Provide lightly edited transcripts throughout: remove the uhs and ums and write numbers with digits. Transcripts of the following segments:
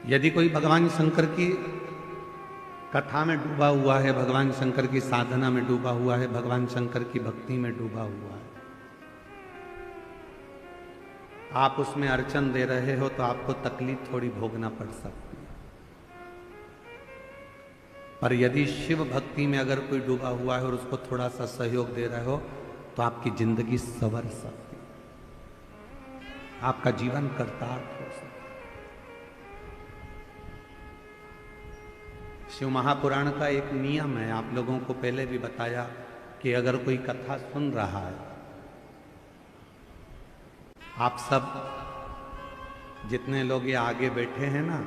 यदि कोई भगवान शंकर की कथा में डूबा हुआ है, भगवान शंकर की साधना में डूबा हुआ है, भगवान शंकर की भक्ति में डूबा हुआ है, आप उसमें अर्चन दे रहे हो तो आपको तकलीफ थोड़ी भोगना पड़ सकती है। पर यदि शिव भक्ति में अगर कोई डूबा हुआ है और उसको थोड़ा सा सहयोग दे रहे हो तो आपकी जिंदगी संवर सकती है, आपका जीवन कर्तार्थ हो सकता है। शिव महापुराण का एक नियम है, आप लोगों को पहले भी बताया कि अगर कोई कथा सुन रहा है, आप सब जितने लोग ये आगे बैठे हैं ना,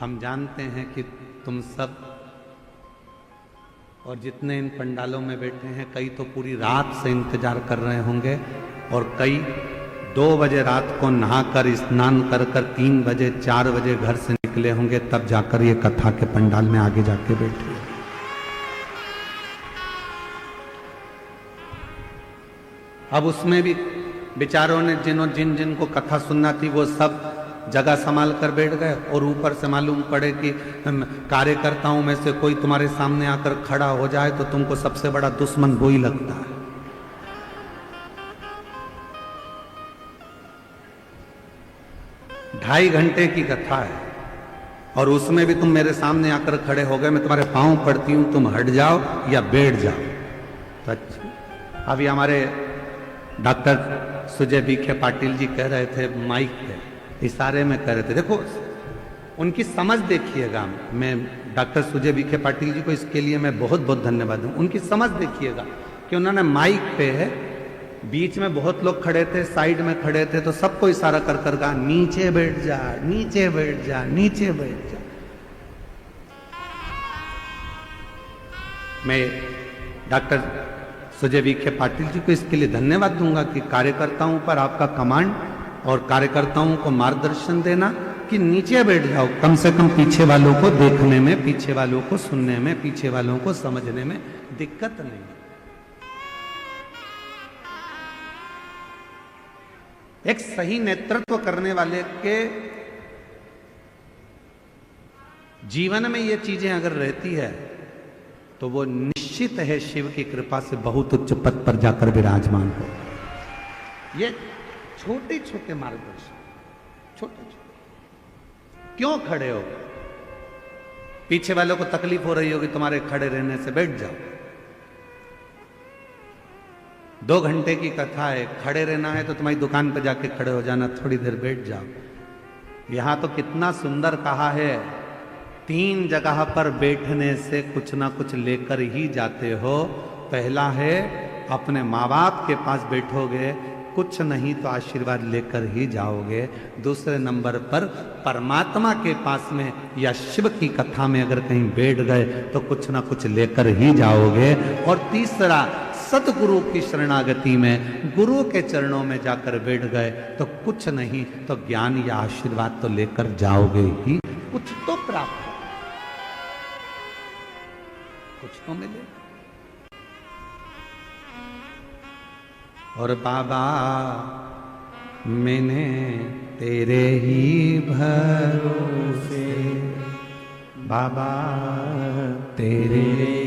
हम जानते हैं कि तुम सब और जितने इन पंडालों में बैठे हैं, कई तो पूरी रात से इंतजार कर रहे होंगे और कई 2 बजे रात को नहाकर स्नान कर 3 बजे 4 बजे घर से निकले होंगे, तब जाकर ये कथा के पंडाल में आगे जाके बैठे। अब उसमें भी बेचारों ने जिन को कथा सुनना थी वो सब जगह संभाल कर बैठ गए और ऊपर से मालूम पड़े कि कार्यकर्ताओं में से कोई तुम्हारे सामने आकर खड़ा हो जाए तो तुमको सबसे बड़ा दुश्मन वो ही लगता है। ढाई घंटे की कथा है और उसमें भी तुम मेरे सामने आकर खड़े हो गए, मैं तुम्हारे पांव पड़ती हूं, तुम हट जाओ या बैठ जाओ। तो अच्छा, अभी हमारे डॉक्टर सुजय बीखे पाटिल जी कह रहे थे माइक पे, इशारे में कह रहे थे, देखो उनकी समझ देखिएगा। मैं डॉक्टर सुजय बीखे पाटिल जी को इसके लिए मैं बहुत बहुत धन्यवाद दूं। उनकी समझ देखिएगा कि उन्होंने माइक पे है, बीच में बहुत लोग खड़े थे, साइड में खड़े थे, तो सबको इशारा कर कर कहा नीचे बैठ जा, नीचे बैठ जा, नीचे बैठ जा। मैं डॉक्टर सुजय विखे पाटिल जी को इसके लिए धन्यवाद दूंगा कि कार्यकर्ताओं पर आपका कमांड और कार्यकर्ताओं को मार्गदर्शन देना कि नीचे बैठ जाओ, कम से कम पीछे वालों को देखने में, पीछे वालों को सुनने में, पीछे वालों को समझने में दिक्कत नहीं। एक सही नेतृत्व करने वाले के जीवन में ये चीजें अगर रहती है तो वो निश्चित है शिव की कृपा से बहुत उच्च पद पर जाकर विराजमान हो। ये छोटे छोटे मार्गदर्शन, छोटे छोटे। क्यों खड़े हो? पीछे वालों को तकलीफ हो रही होगी तुम्हारे खड़े रहने से, बैठ जाओ। 2 घंटे की कथा है, खड़े रहना है तो तुम्हारी दुकान पर जाके खड़े हो जाना, थोड़ी देर बैठ जाओ। यहां तो कितना सुंदर कहा है, 3 जगह पर बैठने से कुछ ना कुछ लेकर ही जाते हो। पहला है अपने माँ बाप के पास बैठोगे, कुछ नहीं तो आशीर्वाद लेकर ही जाओगे। दूसरे नंबर पर परमात्मा के पास में या शिव की कथा में अगर कहीं बैठ गए तो कुछ ना कुछ लेकर ही जाओगे। और तीसरा, सतगुरु की शरणागति में गुरु के चरणों में जाकर बैठ गए तो कुछ नहीं तो ज्ञान या आशीर्वाद तो लेकर जाओगे ही, कुछ तो प्राप्त, कुछ तो मिले। और बाबा मैंने तेरे ही भरोसे, बाबा तेरे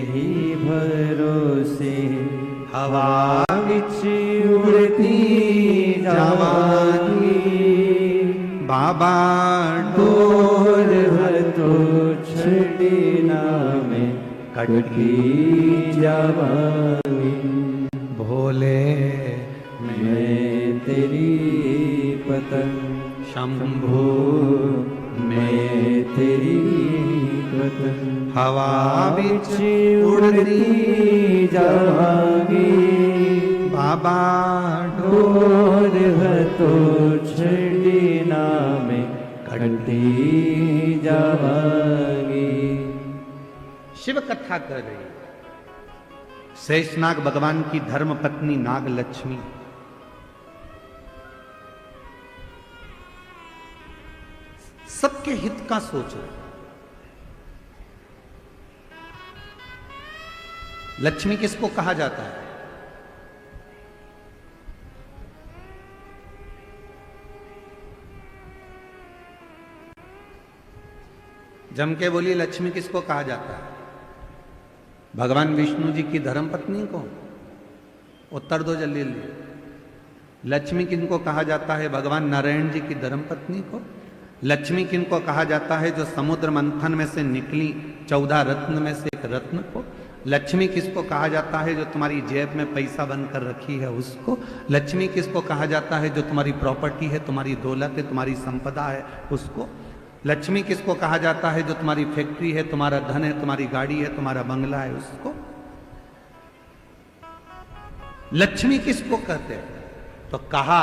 ही भरोसे, हवा विच उड़ती जावांगी, बाबा डोर तो छड़ना में कटकी जावांगी। भोले मैं तेरी पतंग, शंभू मैं तेरी पतंग, हवा बिच उड़ती जावांगी, बाबा डोर तो छड़ना में कटती जावांगी। शिव कथा कर रही शेषनाग भगवान की धर्म पत्नी नाग लक्ष्मी सबके हित का सोच रहे। लक्ष्मी किसको कहा जाता है? जम के बोली, लक्ष्मी किसको कहा जाता है? भगवान विष्णु जी की धर्मपत्नी को? उत्तर दो जल्दी जल्दी। लक्ष्मी किनको कहा जाता है? भगवान नारायण जी की धर्मपत्नी को। लक्ष्मी किनको कहा जाता है? जो समुद्र मंथन में से निकली 14 रत्न में से एक रत्न को। लक्ष्मी किसको कहा जाता है? जो तुम्हारी जेब में पैसा बनकर रखी है उसको। लक्ष्मी किसको कहा जाता है? जो तुम्हारी प्रॉपर्टी है, तुम्हारी दौलत है, तुम्हारी संपदा है, उसको। लक्ष्मी किसको कहा जाता है? जो तुम्हारी फैक्ट्री है, तुम्हारा धन है, तुम्हारी गाड़ी है, तुम्हारा बंगला है, उसको। लक्ष्मी किसको कहते हैं? तो कहा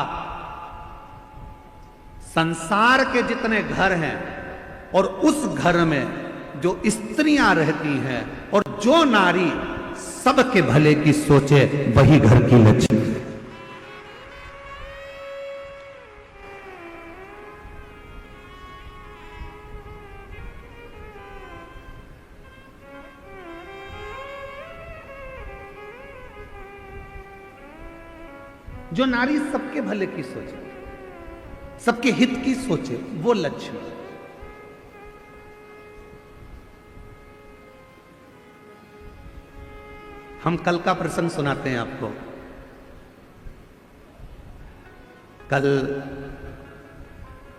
संसार के जितने घर हैं और उस घर में जो स्त्रियां रहती हैं और जो नारी सबके भले की सोचे, वही घर की लक्ष्मी है। जो नारी सबके भले की सोचे, सबके हित की सोचे, वो लक्ष्मी। हम कल का प्रसंग सुनाते हैं आपको। कल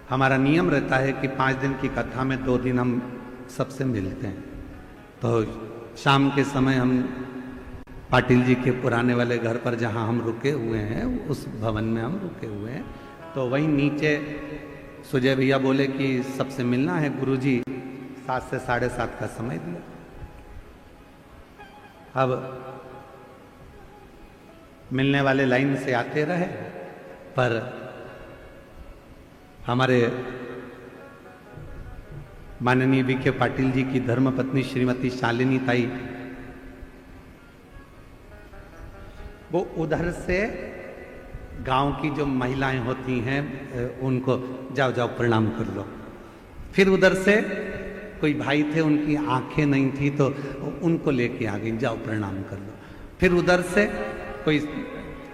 हमारा नियम रहता है कि 5 दिन की कथा में 2 दिन हम सबसे मिलते हैं। तो शाम के समय हम पाटिल जी के पुराने वाले घर पर जहां हम रुके हुए हैं, उस भवन में हम रुके हुए हैं। तो वहीं नीचे सुजय भैया बोले कि सबसे मिलना है। गुरुजी 7 से 7:30 का समय दिया। अब मिलने वाले लाइन से आते रहे, पर हमारे माननीय विखे पाटिल जी की धर्मपत्नी श्रीमती शालिनी ताई, वो उधर से गांव की जो महिलाएं होती हैं उनको जाओ जाओ प्रणाम कर लो। फिर उधर से कोई भाई थे, उनकी आंखें नहीं थी तो उनको लेके आ गई, जाओ प्रणाम कर लो। फिर उधर से कोई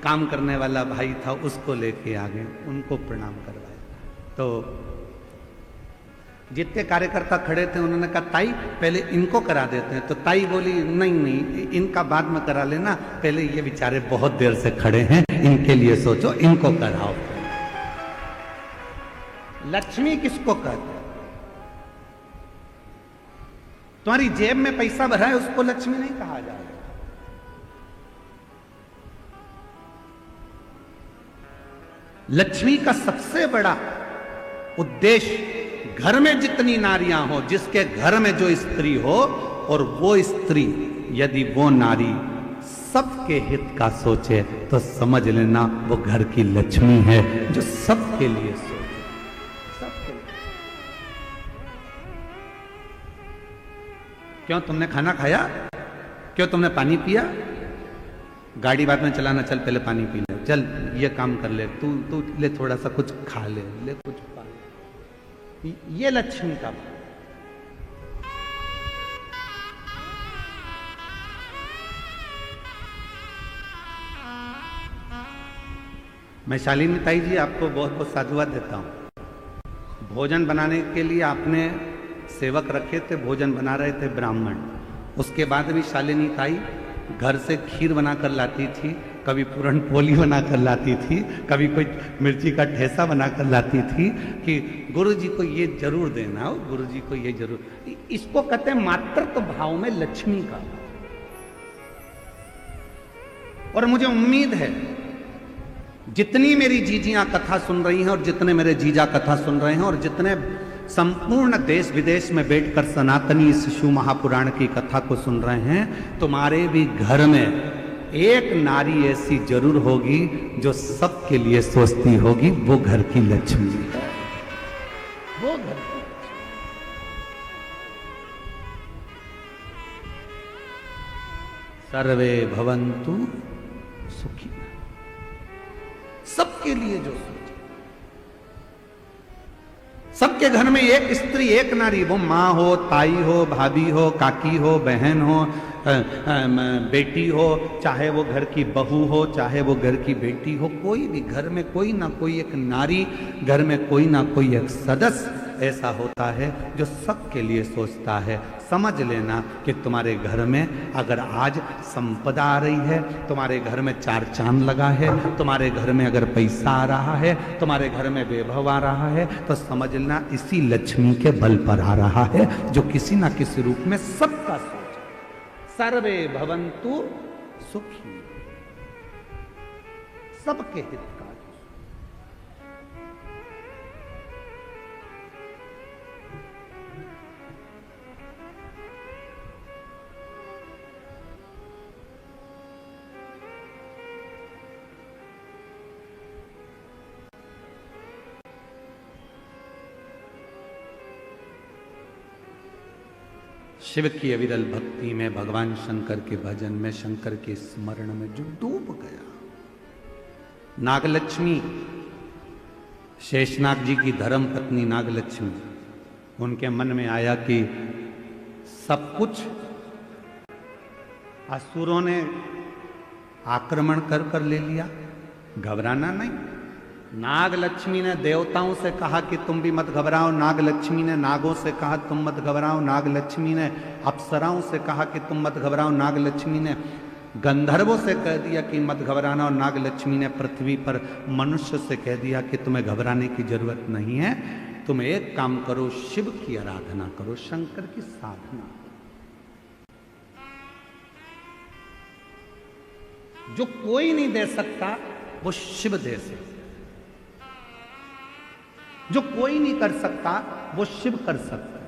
काम करने वाला भाई था, उसको लेके आ गए, उनको प्रणाम करवाया। तो जितने कार्यकर्ता खड़े थे उन्होंने कहा ताई पहले इनको करा देते हैं। तो ताई बोली नहीं नहीं, इनका बाद में करा लेना, पहले ये बेचारे बहुत देर से खड़े हैं, इनके लिए सोचो, इनको कराओ। लक्ष्मी किसको कहते हैं? तुम्हारी जेब में पैसा भरा है उसको लक्ष्मी नहीं कहा जाएगा। लक्ष्मी का सबसे बड़ा उद्देश्य घर में जितनी नारियां हो, जिसके घर में जो स्त्री हो, और वो स्त्री यदि वो नारी सबके हित का सोचे तो समझ लेना वो घर की लक्ष्मी है, जो सबके लिए सोचे, सबके लिए। क्यों तुमने खाना खाया? क्यों तुमने पानी पिया? गाड़ी बाद में चलाना, चल पहले पानी पी ले, चल ये काम कर ले, तू ले थोड़ा सा कुछ खा ले, ले कुछ पा ले। ये लक्ष्मी का भाव। मैं शालिनी ताई जी आपको बहुत बहुत साधुवाद देता हूं। भोजन बनाने के लिए आपने सेवक रखे थे, भोजन बना रहे थे ब्राह्मण, उसके बाद भी शालिनी ताई घर से खीर बनाकर लाती थी, कभी पूरन पोली बनाकर लाती थी, कभी कोई मिर्ची का ठेसा बनाकर लाती थी कि गुरु जी को ये जरूर देना हो, गुरु जी को ये जरूर। इसको कहते हैं मातृत्व भाव में लक्ष्मी का। और मुझे उम्मीद है जितनी मेरी जीजियां कथा सुन रही हैं और जितने मेरे जीजा कथा सुन रहे हैं और जितने संपूर्ण देश विदेश में बैठकर सनातनी इस शिशु महापुराण की कथा को सुन रहे हैं, तुम्हारे भी घर में एक नारी ऐसी जरूर होगी जो सबके लिए सोचती होगी, वो घर की लक्ष्मी है, वो घर की लक्ष्मी। सर्वे भवन्तु सुखी, सबके लिए जो सोचे। सबके घर में एक स्त्री एक नारी, वो माँ हो, ताई हो, भाभी हो, काकी हो, बहन हो, बेटी हो, चाहे वो घर की बहू हो, चाहे वो घर की बेटी हो, कोई भी घर में कोई ना कोई एक नारी, घर में कोई ना कोई एक सदस्य ऐसा होता है जो सबके लिए सोचता है। समझ लेना कि तुम्हारे घर में अगर आज संपदा आ रही है, तुम्हारे घर में चार चांद लगा है, तुम्हारे घर में अगर पैसा आ रहा है, तुम्हारे घर में वैभव आ रहा है, तो समझ लेना इसी लक्ष्मी के बल पर आ रहा है, जो किसी ना किसी रूप में सबका सोच। सर्वे भवन्तु सुखी, सबके हित का। शिव की अविरल भक्ति में, भगवान शंकर के भजन में, शंकर के स्मरण में जो डूब गया। नागलक्ष्मी, शेषनाग जी की धर्म पत्नी नागलक्ष्मी, उनके मन में आया कि सब कुछ असुरों ने आक्रमण कर कर ले लिया, घबराना नहीं। नागलक्ष्मी ने देवताओं से कहा कि तुम भी मत घबराओ, नागलक्ष्मी ने नागों से कहा तुम मत घबराओ, नागलक्ष्मी ने अप्सराओं से कहा कि तुम मत घबराओ, नागलक्ष्मी ने गंधर्वों से कह दिया कि मत घबराना, और नागलक्ष्मी ने पृथ्वी पर मनुष्य से कह दिया कि तुम्हें घबराने की जरूरत नहीं है, तुम एक काम करो, शिव की आराधना करो, शंकर की साधना। जो कोई नहीं दे सकता वो शिव दे सकता, जो कोई नहीं कर सकता वो शिव कर सकता।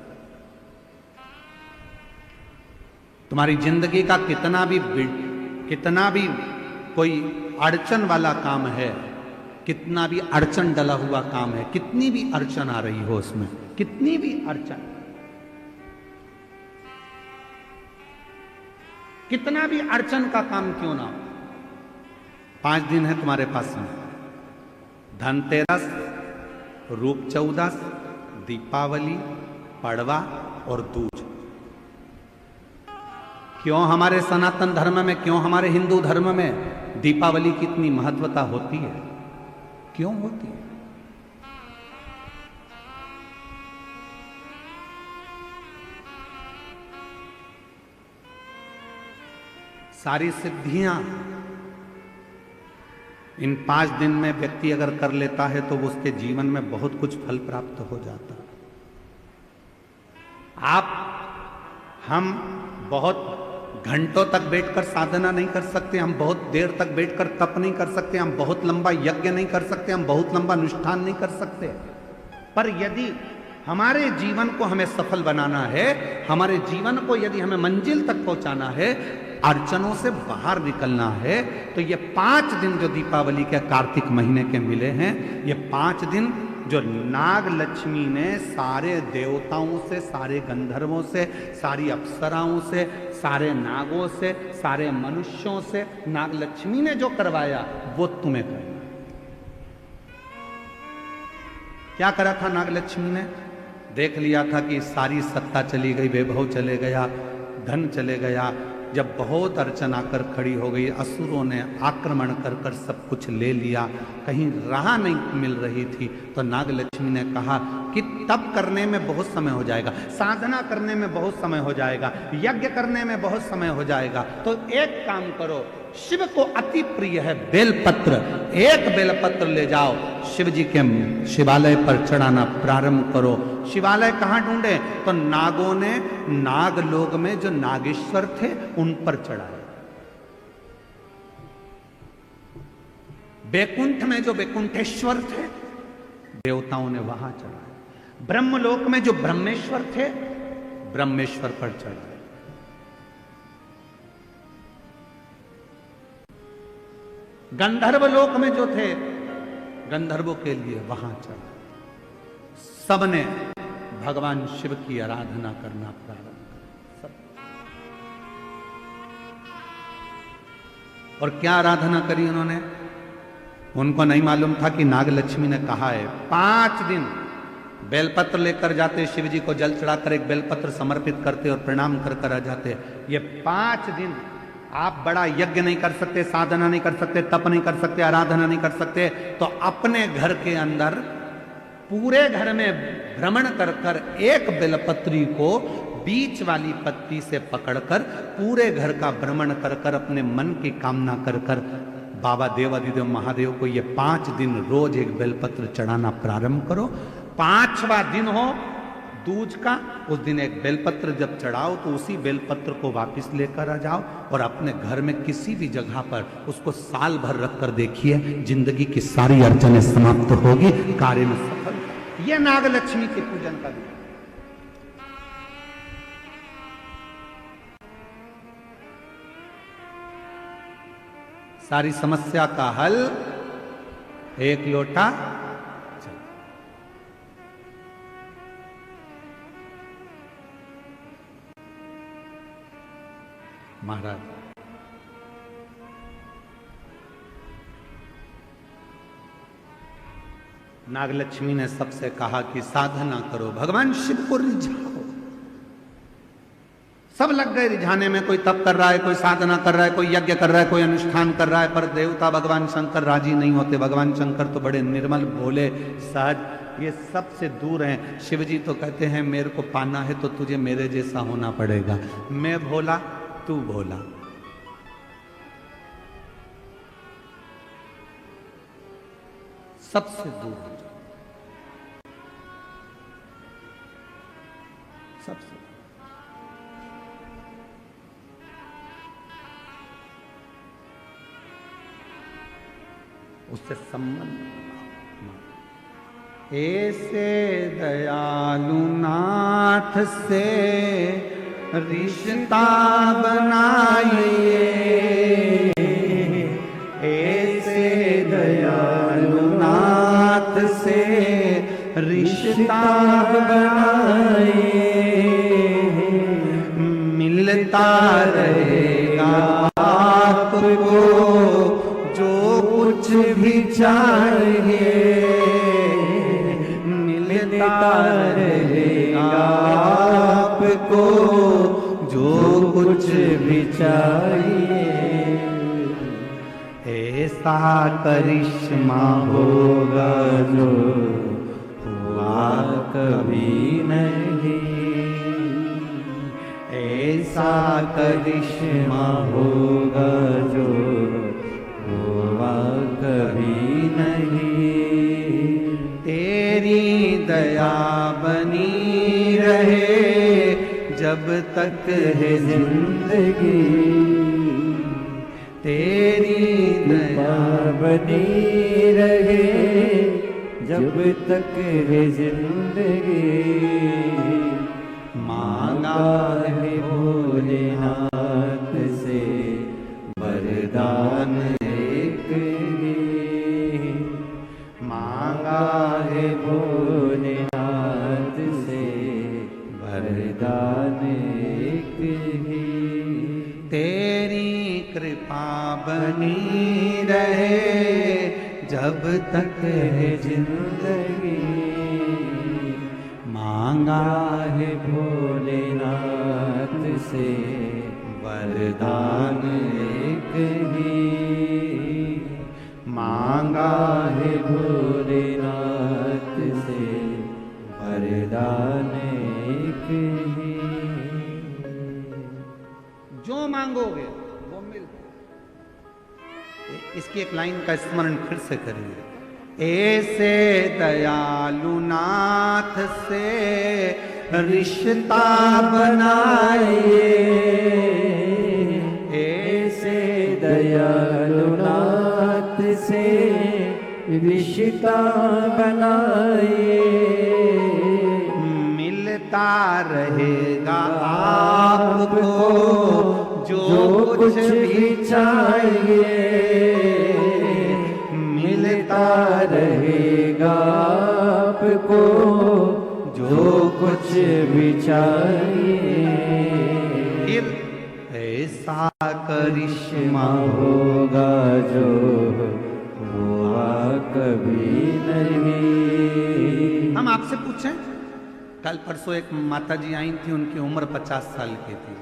तुम्हारी जिंदगी का कितना भी कोई अड़चन वाला काम है, कितना भी अड़चन डला हुआ काम है, कितनी भी अड़चन आ रही हो उसमें, कितनी भी अड़चन, कितना भी अड़चन का काम क्यों ना हो, 5 दिन है तुम्हारे पास में, धनतेरस, रूप चौदस, दीपावली, पड़वा और दूज। क्यों हमारे सनातन धर्म में, क्यों हमारे हिंदू धर्म में दीपावली की इतनी महत्वता होती है? क्यों होती है? सारी सिद्धियां इन 5 दिन में व्यक्ति अगर कर लेता है तो उसके जीवन में बहुत कुछ फल प्राप्त हो जाता है। हम बहुत घंटों तक बैठकर साधना नहीं कर सकते, हम बहुत देर तक बैठकर तप नहीं कर सकते, हम बहुत लंबा यज्ञ नहीं कर सकते, हम बहुत लंबा अनुष्ठान नहीं कर सकते, पर यदि हमारे जीवन को हमें सफल बनाना है, हमारे जीवन को यदि हमें मंजिल तक पहुंचाना है, अड़चनों से बाहर निकलना है, तो ये 5 दिन जो दीपावली के कार्तिक महीने के मिले हैं, ये 5 दिन जो नाग लक्ष्मी ने सारे देवताओं से, सारे गंधर्वों से, सारी अप्सराओं से, सारे नागों से, सारे मनुष्यों से नाग लक्ष्मी ने जो करवाया वो तुम्हें करना। क्या करा था नाग लक्ष्मी ने? देख लिया था कि सारी सत्ता चली गई, वैभव चले गया, धन चले गया। जब बहुत अड़चन आकर खड़ी हो गई, असुरों ने आक्रमण कर कर सब कुछ ले लिया, कहीं राह नहीं मिल रही थी, तो नागलक्ष्मी ने कहा कि तप करने में बहुत समय हो जाएगा, साधना करने में बहुत समय हो जाएगा, यज्ञ करने में बहुत समय हो जाएगा, तो एक काम करो, शिव को अति प्रिय है बेलपत्र, एक बेलपत्र ले जाओ, शिव जी के शिवालय पर चढ़ाना प्रारंभ करो। शिवालय कहाँ ढूंढे? तो नागों ने नागलोक में जो नागेश्वर थे उन पर चढ़ाए, बैकुंठ में जो बैकुंठेश्वर थे देवताओं ने वहां चढ़ाए, ब्रह्मलोक में जो ब्रह्मेश्वर थे ब्रह्मेश्वर पर चढ़ाए। गंधर्व लोक में जो थे गंधर्वों के लिए वहां चढ़ा। सबने भगवान शिव की आराधना करना प्रारंभ कर, सब। और क्या आराधना करी उन्होंने? उनको नहीं मालूम था कि नागलक्ष्मी ने कहा है 5 दिन बेलपत्र लेकर जाते, शिव जी को जल चढ़ाकर एक बेलपत्र समर्पित करते और प्रणाम कर कर आ जाते। ये 5 दिन आप बड़ा यज्ञ नहीं कर सकते, साधना नहीं कर सकते, तप नहीं कर सकते, आराधना नहीं कर सकते, तो अपने घर के अंदर पूरे घर में भ्रमण कर कर एक बेलपत्री को बीच वाली पत्ती से पकड़कर पूरे घर का भ्रमण कर कर अपने मन की कामना कर कर बाबा देवाधिदेव महादेव को ये 5 दिन रोज एक बेलपत्र चढ़ाना प्रारंभ करो। 5वां दिन हो दूज का, उस दिन एक बेलपत्र जब चढ़ाओ तो उसी बेलपत्र को वापस लेकर आ जाओ और अपने घर में किसी भी जगह पर उसको साल भर रख कर देखिए, जिंदगी की सारी अड़चनें समाप्त होगी, कार्य में सफल। यह नागलक्ष्मी के पूजन का दिन। सारी समस्या का हल एक लोटा जल। महाराज नागलक्ष्मी ने सबसे कहा कि साधना करो, भगवान शिव को रिझाओ। सब लग गए रिझाने में, कोई तप कर रहा है, कोई साधना कर रहा है, कोई यज्ञ कर रहा है, कोई अनुष्ठान कर रहा है, पर देवता भगवान शंकर राजी नहीं होते। भगवान शंकर तो बड़े निर्मल, भोले, सहज, ये सबसे दूर हैं। शिव जी तो कहते हैं मेरे को पाना है तो तुझे मेरे जैसा होना पड़ेगा, मैं भोला तू भोला। सबसे दूर हो जाओ, सबसे। उससे संबंध। ऐसे दयालु नाथ से रिश्ता बनाइए, ऐसे दयालु नाथ से रिश्ता बनाइए, मिलता रहेगा आपको कुछ भी चाहिए, मिलता रहेगा आपको जो कुछ भी चाहिए। ऐसा करिश्मा होगा जो हुआ कभी नहीं, ऐसा करिश्मा होगा जो हुआ कभी नहीं। तेरी दया बनी रहे जब तक है जिंदगी, तेरी दया बनी रहे जब तक है जिंदगी। मांगा है भोलेनाथ से वरदान एक ही, मांगा है भोलेनाथ से वरदान एक ही। तेरी कृपा बनी रहे जब तक है जिंदगी, मांगा है भोलेनाथ से वरदान एक ही, मांगा है भोलेनाथ से वरदान एक ही। जो मांगोगे वो मिल। इसकी एक लाइन का स्मरण फिर से करिए। ऐसे दयालु नाथ से रिश्ता बनाइए, ऐसे दयालु नाथ से रिश्ता बनाइए, मिलता रहेगा आपको जो कुछ भी चाहिए, मिलता रहेगा आपको जो कुछ भी चाहिए। ऐसा करिश्मा होगा जो हुआ कभी नहीं। हम आपसे पूछें, कल परसों एक माता जी आई थी, उनकी उम्र 50 साल की थी।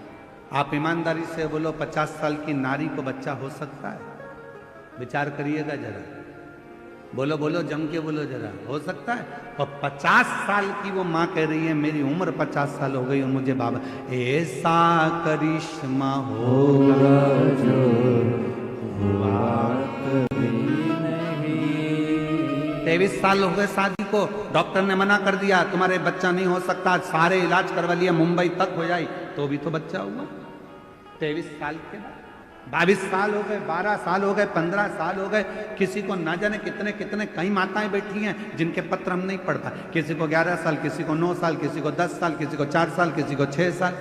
आप ईमानदारी से बोलो 50 साल की नारी को बच्चा हो सकता है? विचार करिएगा जरा। बोलो बोलो, जम के बोलो जरा, हो सकता है? और 50 साल की वो माँ कह रही है मेरी उम्र 50 साल हो गई और मुझे बाबा, ऐसा करिश्मा होगा जो हुआ कभी नहीं। 23 साल हो गए शादी को, डॉक्टर ने मना कर दिया तुम्हारे बच्चा नहीं हो सकता, सारे इलाज करवा लिया, मुंबई तक हो जाए तो भी तो बच्चा हुआ 23 साल के बाद। 22 साल हो गए, 12 साल हो गए, 15 साल हो गए, किसी को ना जाने कितने कितने, कई माताएं बैठी हैं जिनके पत्र हम नहीं पढ़ पाए, किसी को 11 साल, किसी को 9 साल, किसी को 10 साल, किसी को 4 साल, किसी को 6 साल।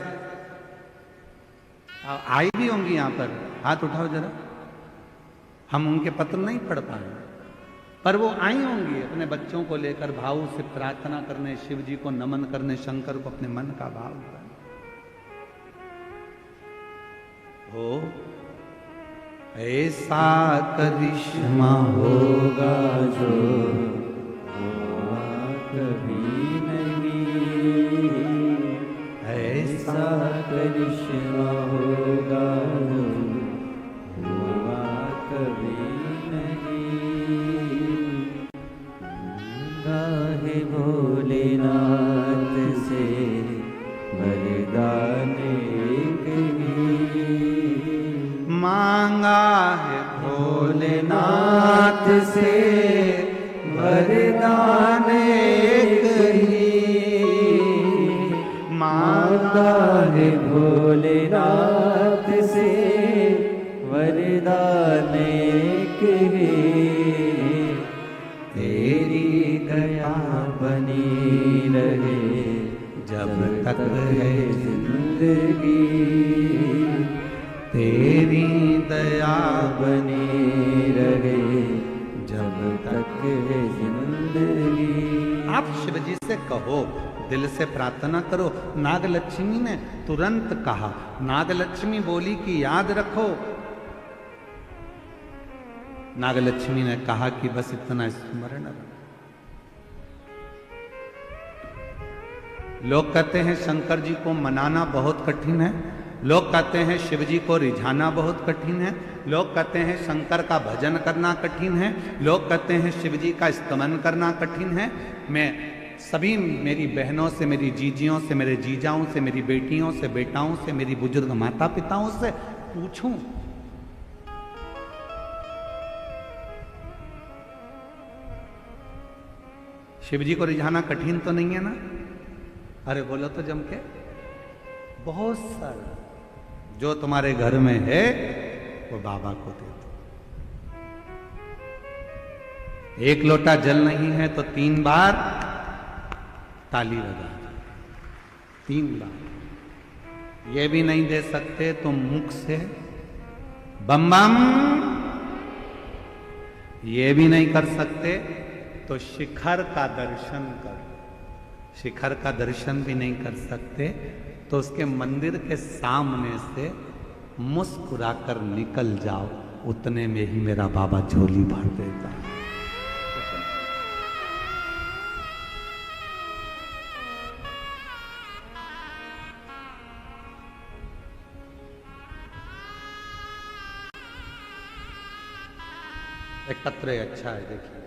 आई भी होंगी यहां पर, हाथ उठाओ जरा, हम उनके पत्र नहीं पढ़ पाए, पर वो आई होंगी अपने बच्चों को लेकर भाव से प्रार्थना करने, शिव जी को नमन करने, शंकर को अपने मन का भाव करने। हो ऐसा करिश्मा होगा जो हुआ कभी नहीं। ऐसा करिश्मा होगा जो हुआ कभी नहीं। गाहे भोलेनाथ से वरदान एक ही, मांगा है भोलेनाथ से वरदान एक ही। मांगा है भोलेनाथ से वरदान एक ही। तेरी दया बनी रहे जब तक है जिंदगी। तेरी दया बनी रहे जब तक है जिंदगी। आप शिव जी से कहो, दिल से प्रार्थना करो। नागलक्ष्मी ने तुरंत कहा, नागलक्ष्मी बोली कि याद रखो। नागलक्ष्मी ने कहा कि बस इतना स्मरण रखो। लोग कहते हैं शंकर जी को मनाना बहुत कठिन है, लोग कहते हैं शिव जी को रिझाना बहुत कठिन है, लोग कहते हैं शंकर का भजन करना कठिन है, लोग कहते हैं शिव जी का स्तमन करना कठिन है। मैं सभी मेरी बहनों से, मेरी जीजियों से, मेरे जीजाओं से, मेरी बेटियों से, बेटाओं से, मेरी बुजुर्ग माता पिताओं से पूछूं, शिव जी को रिझाना कठिन तो नहीं है ना? अरे बोलो तो जम के। बहुत सारा जो तुम्हारे घर में है वो बाबा को दे दो। एक लोटा जल नहीं है तो 3 बार ताली बजा दो, 3 बार। ये भी नहीं दे सकते तो मुख से बम बम, ये भी नहीं कर सकते तो शिखर का दर्शन करो। शिखर का दर्शन भी नहीं कर सकते तो उसके मंदिर के सामने से मुस्कुराकर निकल जाओ, उतने में ही मेरा बाबा झोली भर देता है। एकत्र अच्छा है, देखिए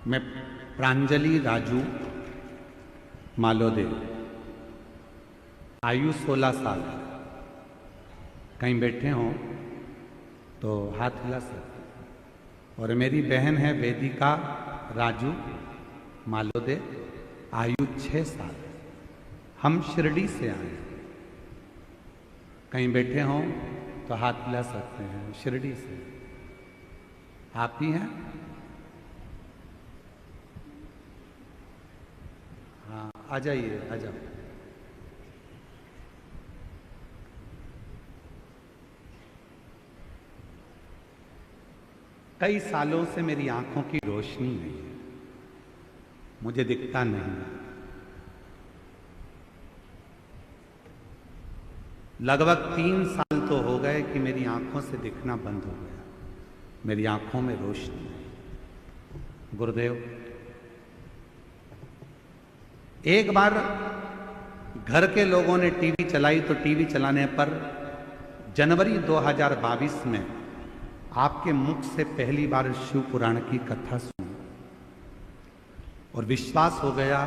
मैं प्रांजलि राजू मालोदे, आयु 16 साल। कहीं बैठे हों तो हाथ हिला सकते। और मेरी बहन है वेदिका राजू मालोदे, आयु 6 साल। हम शिरडी से आए। कहीं बैठे हों तो हाथ हिला सकते हैं, शिरडी से। आप ही हैं? हाँ, आ जाइए, आ जाओ। कई सालों से मेरी आंखों की रोशनी नहीं है, मुझे दिखता नहीं। लगभग 3 साल तो हो गए कि मेरी आंखों से दिखना बंद हो गया। मेरी आंखों में रोशनी नहीं। गुरुदेव, एक बार घर के लोगों ने टीवी चलाई तो टीवी चलाने पर जनवरी 2022 में आपके मुख से पहली बार शिव पुराण की कथा सुनी और विश्वास हो गया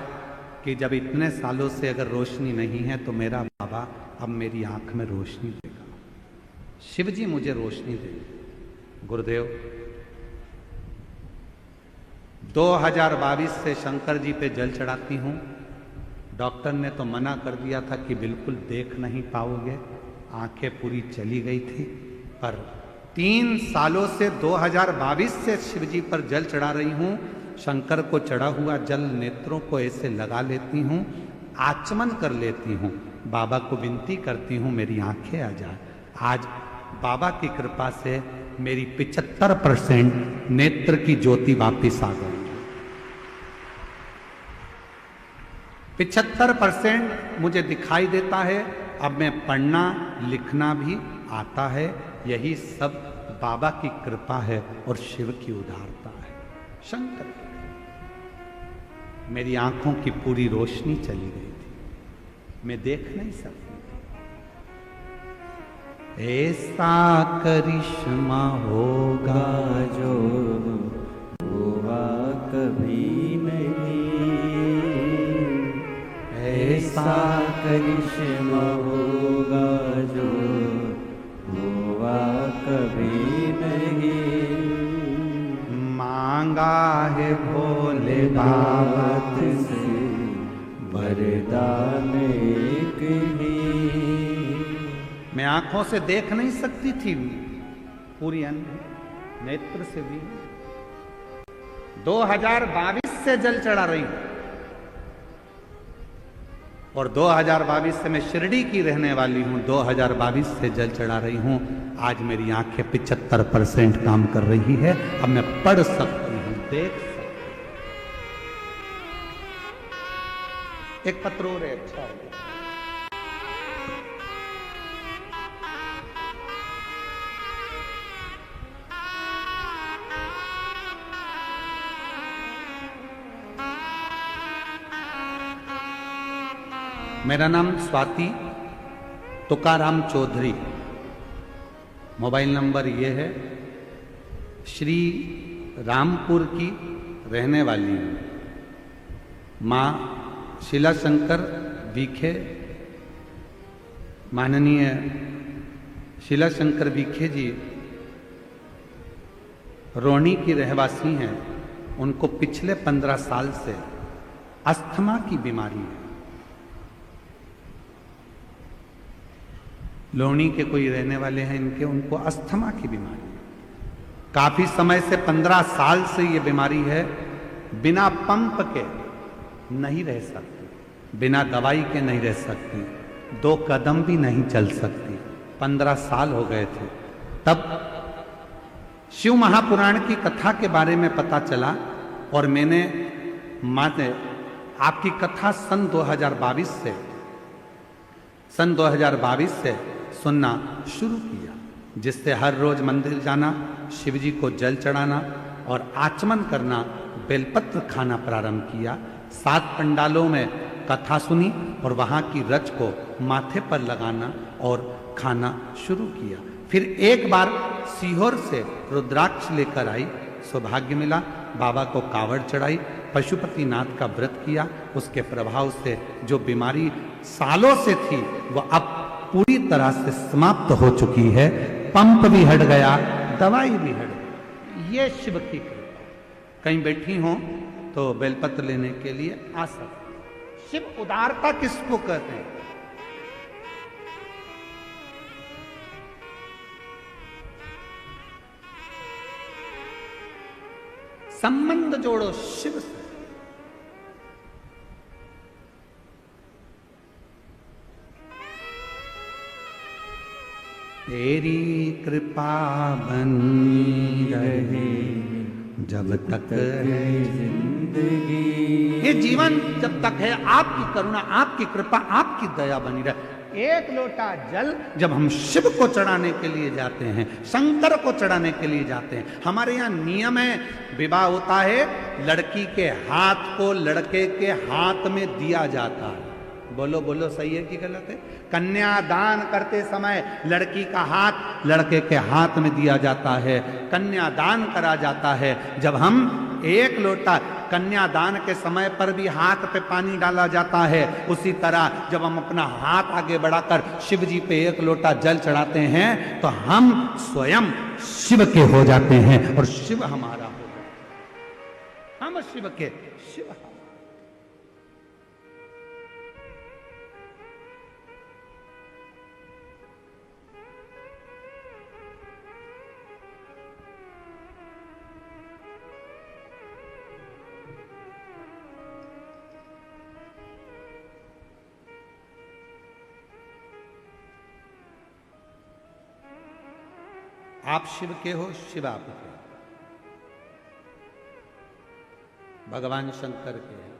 कि जब इतने सालों से अगर रोशनी नहीं है तो मेरा बाबा अब मेरी आंख में रोशनी देगा, शिव जी मुझे रोशनी देंगे। गुरुदेव, 2022 से शंकर जी पे जल चढ़ाती हूं। डॉक्टर ने तो मना कर दिया था कि बिल्कुल देख नहीं पाओगे, आंखें पूरी चली गई थी, पर 3 सालों से 2022 से शिव जी पर जल चढ़ा रही हूं। शंकर को चढ़ा हुआ जल नेत्रों को ऐसे लगा लेती हूं, आचमन कर लेती हूं, बाबा को विनती करती हूं मेरी आंखें आ जाए। आज बाबा की कृपा से मेरी 75% नेत्र की ज्योति वापिस आ गई। 75% मुझे दिखाई देता है। अब मैं पढ़ना लिखना भी आता है। यही सब बाबा की कृपा है और शिव की उदारता है। शंकर, मेरी आंखों की पूरी रोशनी चली गई थी, मैं देख नहीं सकती। ऐसा करिश्मा होगा जो हुआ कभी नहीं, ऐसा करिश्मा होगा जो हुआ कभी नहीं। मांगा है भोले बाबा से वरदान एक ही। मैं आंखों से देख नहीं सकती थी, पूरी अंधी, नेत्र से भी। 2022 से जल चढ़ा रही हूं और 2022 से मैं शिरडी की रहने वाली हूं। 2022 से जल चढ़ा रही हूं। आज मेरी आंखें 75% काम कर रही है। अब मैं पढ़ सकती हूं, देख सकती हूं। एक पत्र और है, अच्छा है। मेरा नाम स्वाति तुकाराम चौधरी, मोबाइल नंबर ये है। श्री रामपुर की रहने वाली हूँ। माँ शीला शंकर बीखे, माननीय शीला शंकर बीखे जी रोहिणी की रहवासी हैं। उनको पिछले 15 साल से अस्थमा की बीमारी है। लोहनी के कोई रहने वाले हैं इनके, उनको अस्थमा की बीमारी है। काफी समय से 15 साल से ये बीमारी है। बिना पंप के नहीं रह सकती, बिना दवाई के नहीं रह सकती, 2 कदम भी नहीं चल सकती। 15 साल हो गए थे। तब शिव महापुराण की कथा के बारे में पता चला और मैंने आपकी कथा सन 2022 से सुनना शुरू किया, जिससे हर रोज मंदिर जाना, शिव जी को जल चढ़ाना और आचमन करना, बेलपत्र खाना प्रारंभ किया। 7 पंडालों में कथा सुनी और वहाँ की रच को माथे पर लगाना और खाना शुरू किया। फिर एक बार सीहोर से रुद्राक्ष लेकर आई, सौभाग्य मिला। बाबा को कावड़ चढ़ाई, पशुपतिनाथ का व्रत किया। उसके प्रभाव से जो बीमारी सालों से थी वो अब पूरी तरह से समाप्त हो चुकी है। पंप भी हट गया, दवाई भी हट गई। ये शिव की कृपा। कहीं बैठी हो तो बेलपत्र लेने के लिए आ सकते। शिव उदारता किसको कहते हैं? संबंध जोड़ो शिव से। तेरी कृपा बनी रहे जब तक है जिंदगी। ये जीवन जब तक है, आपकी करुणा, आपकी कृपा, आपकी दया बनी रहे। एक लोटा जल जब हम शिव को चढ़ाने के लिए जाते हैं, शंकर को चढ़ाने के लिए जाते हैं, हमारे यहाँ नियम है, विवाह होता है, लड़की के हाथ को लड़के के हाथ में दिया जाता है। बोलो बोलो, सही है कि गलत है? कन्यादान करते समय लड़की का हाथ लड़के के हाथ में दिया जाता है, कन्यादान करा जाता है। जब हम एक लोटा, कन्यादान के समय पर भी हाथ पे पानी डाला जाता है, उसी तरह जब हम अपना हाथ आगे बढ़ाकर शिव जी पे एक लोटा जल चढ़ाते हैं तो हम स्वयं शिव के हो जाते हैं और शिव हमारा हो जाता है। हम शिव के, शिव हमारा। आप शिव के हो, शिव आप के, भगवान शंकर के हैं।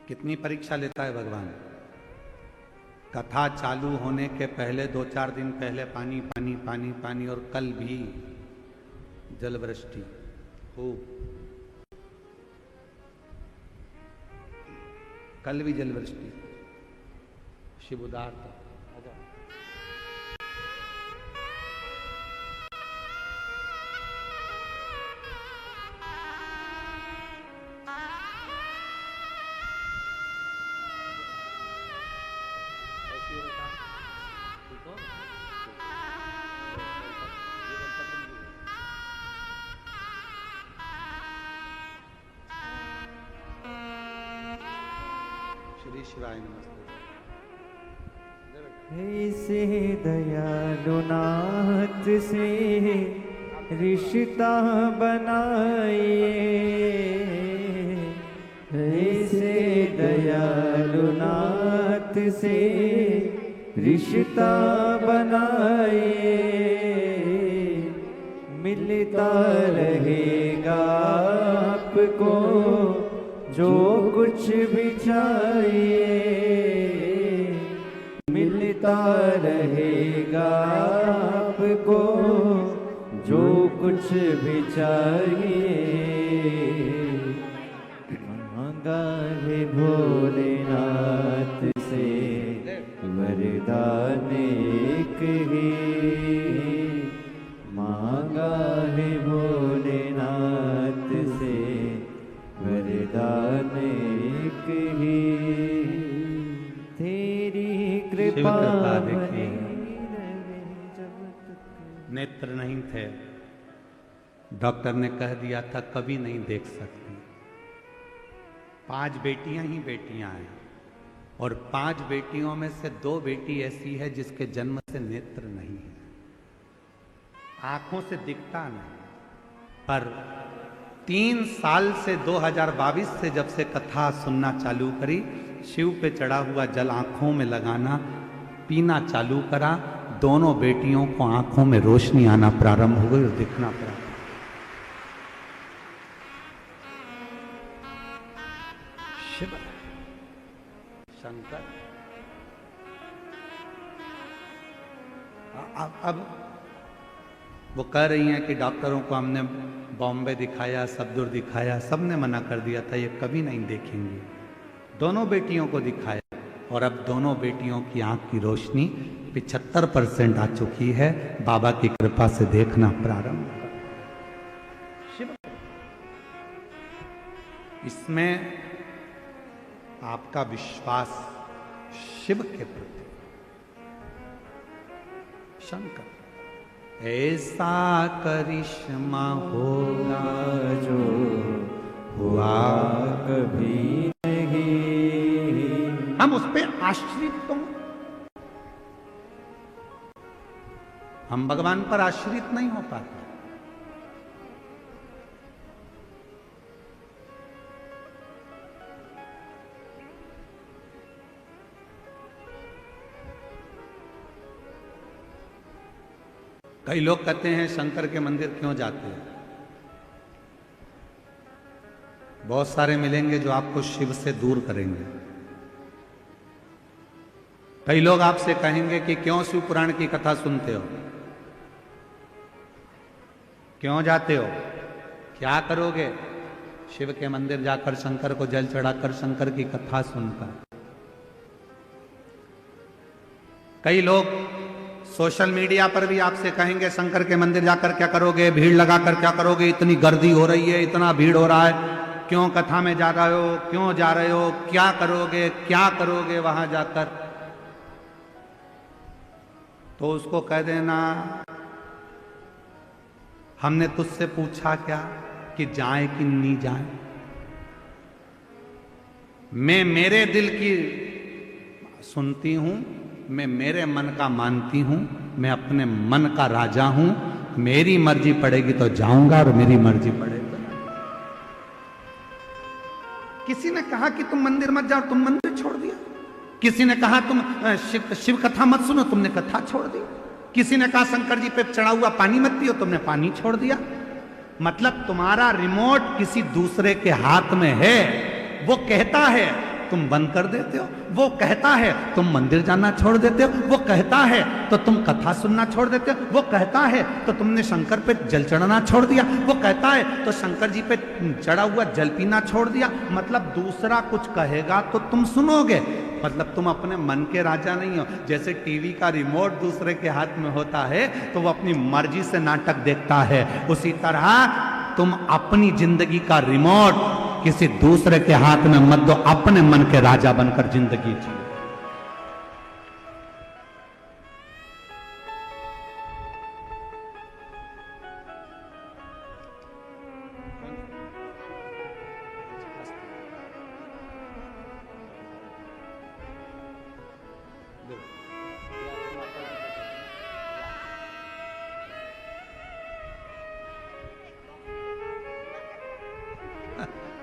कितनी परीक्षा लेता है भगवान? कथा चालू होने के पहले 2-4 दिन पहले पानी पानी पानी पानी, और कल भी जल वृष्टि खूब, कल भी जल वृष्टि, शिव उदार था। श्री शिवाय नमस्ते। ऐसे दयालु नाथ से रिश्ता बनाइए, ऐसे दयालु नाथ से रिश्ता बनाइए, मिलता रहेगा आपको जो कुछ भी चाहिए, मिलता रहेगा आपको जो कुछ भी चाहिए। मांगा है भोलेनाथ से वरदान एक ही, मांगा है भोलेनाथ से वरदान एक ही, तेरी कृपा देखिए, नेत्र नहीं थे, डॉक्टर ने कह दिया था कभी नहीं देख सकती। 5 बेटियां ही बेटियां हैं, और 5 बेटियों में से 2 बेटी ऐसी है जिसके जन्म से नेत्र नहीं है, आंखों से दिखता नहीं। पर 3 साल से 2022 से जब से कथा सुनना चालू करी, शिव पे चढ़ा हुआ जल आंखों में लगाना, पीना चालू करा, दोनों बेटियों को आंखों में रोशनी आना प्रारंभ हो गई और दिखना प्रारंभ। शिव शंकर। अब वो कह रही हैं कि डॉक्टरों को हमने बॉम्बे दिखाया, सबदुर दिखाया, सबने मना कर दिया था ये कभी नहीं देखेंगी। दोनों बेटियों को दिखाया और अब दोनों बेटियों की आंख की रोशनी 75% आ चुकी है। बाबा की कृपा से देखना प्रारंभ। शिव, इसमें आपका विश्वास शिव के प्रति, शंकर, ऐसा करिश्मा होगा जो हुआ कभी नहीं, हम उस पे आश्रित तो, हम भगवान पर आश्रित नहीं हो पाते। कई लोग कहते हैं शंकर के मंदिर क्यों जाते हैं। बहुत सारे मिलेंगे जो आपको शिव से दूर करेंगे। कई लोग आपसे कहेंगे कि क्यों शिव पुराण की कथा सुनते हो, क्यों जाते हो, क्या करोगे। शिव के मंदिर जाकर शंकर को जल चढ़ाकर शंकर की कथा सुनकर। कई लोग सोशल मीडिया पर भी आपसे कहेंगे शंकर के मंदिर जाकर क्या करोगे, भीड़ लगाकर क्या करोगे, इतनी गर्दी हो रही है, इतना भीड़ हो रहा है, क्यों कथा में जा रहे हो, क्यों जा रहे हो, क्या करोगे वहां जाकर। तो उसको कह देना हमने तुझसे पूछा क्या कि जाए कि नहीं जाए। मैं मेरे दिल की सुनती हूं, मैं मेरे मन का मानती हूं, मैं अपने मन का राजा हूं। मेरी मर्जी पड़ेगी तो जाऊंगा और मेरी मर्जी पड़ेगी। किसी ने कहा कि तुम मंदिर मत जाओ, तुम मंदिर छोड़ दिया। किसी ने कहा तुम शिव कथा मत सुनो, तुमने कथा छोड़ दी। किसी ने कहा शंकर जी पे चढ़ा हुआ पानी मत पियो, तुमने पानी छोड़ दिया। मतलब तुम्हारा रिमोट किसी दूसरे के हाथ में है। वो कहता है तुम बंद कर देते हो, वो कहता है तुम मंदिर जाना छोड़ देते हो, वो कहता है तो तुम कथा सुनना छोड़ देते हो, वो कहता है तो तुमने शंकर पे जल चढ़ाना छोड़ दिया, वो कहता है तो शंकर जी पे चढ़ा हुआ जल पीना छोड़ दिया। मतलब दूसरा कुछ कहेगा तो तुम सुनोगे। मतलब तुम अपने मन के राजा नहीं हो। जैसे टीवी का रिमोट दूसरे के हाथ में होता है तो वो अपनी मर्जी से नाटक देखता है, उसी तरह तुम अपनी जिंदगी का रिमोट किसी दूसरे के हाथ में मत दो, अपने मन के राजा बनकर जिंदगी जियो।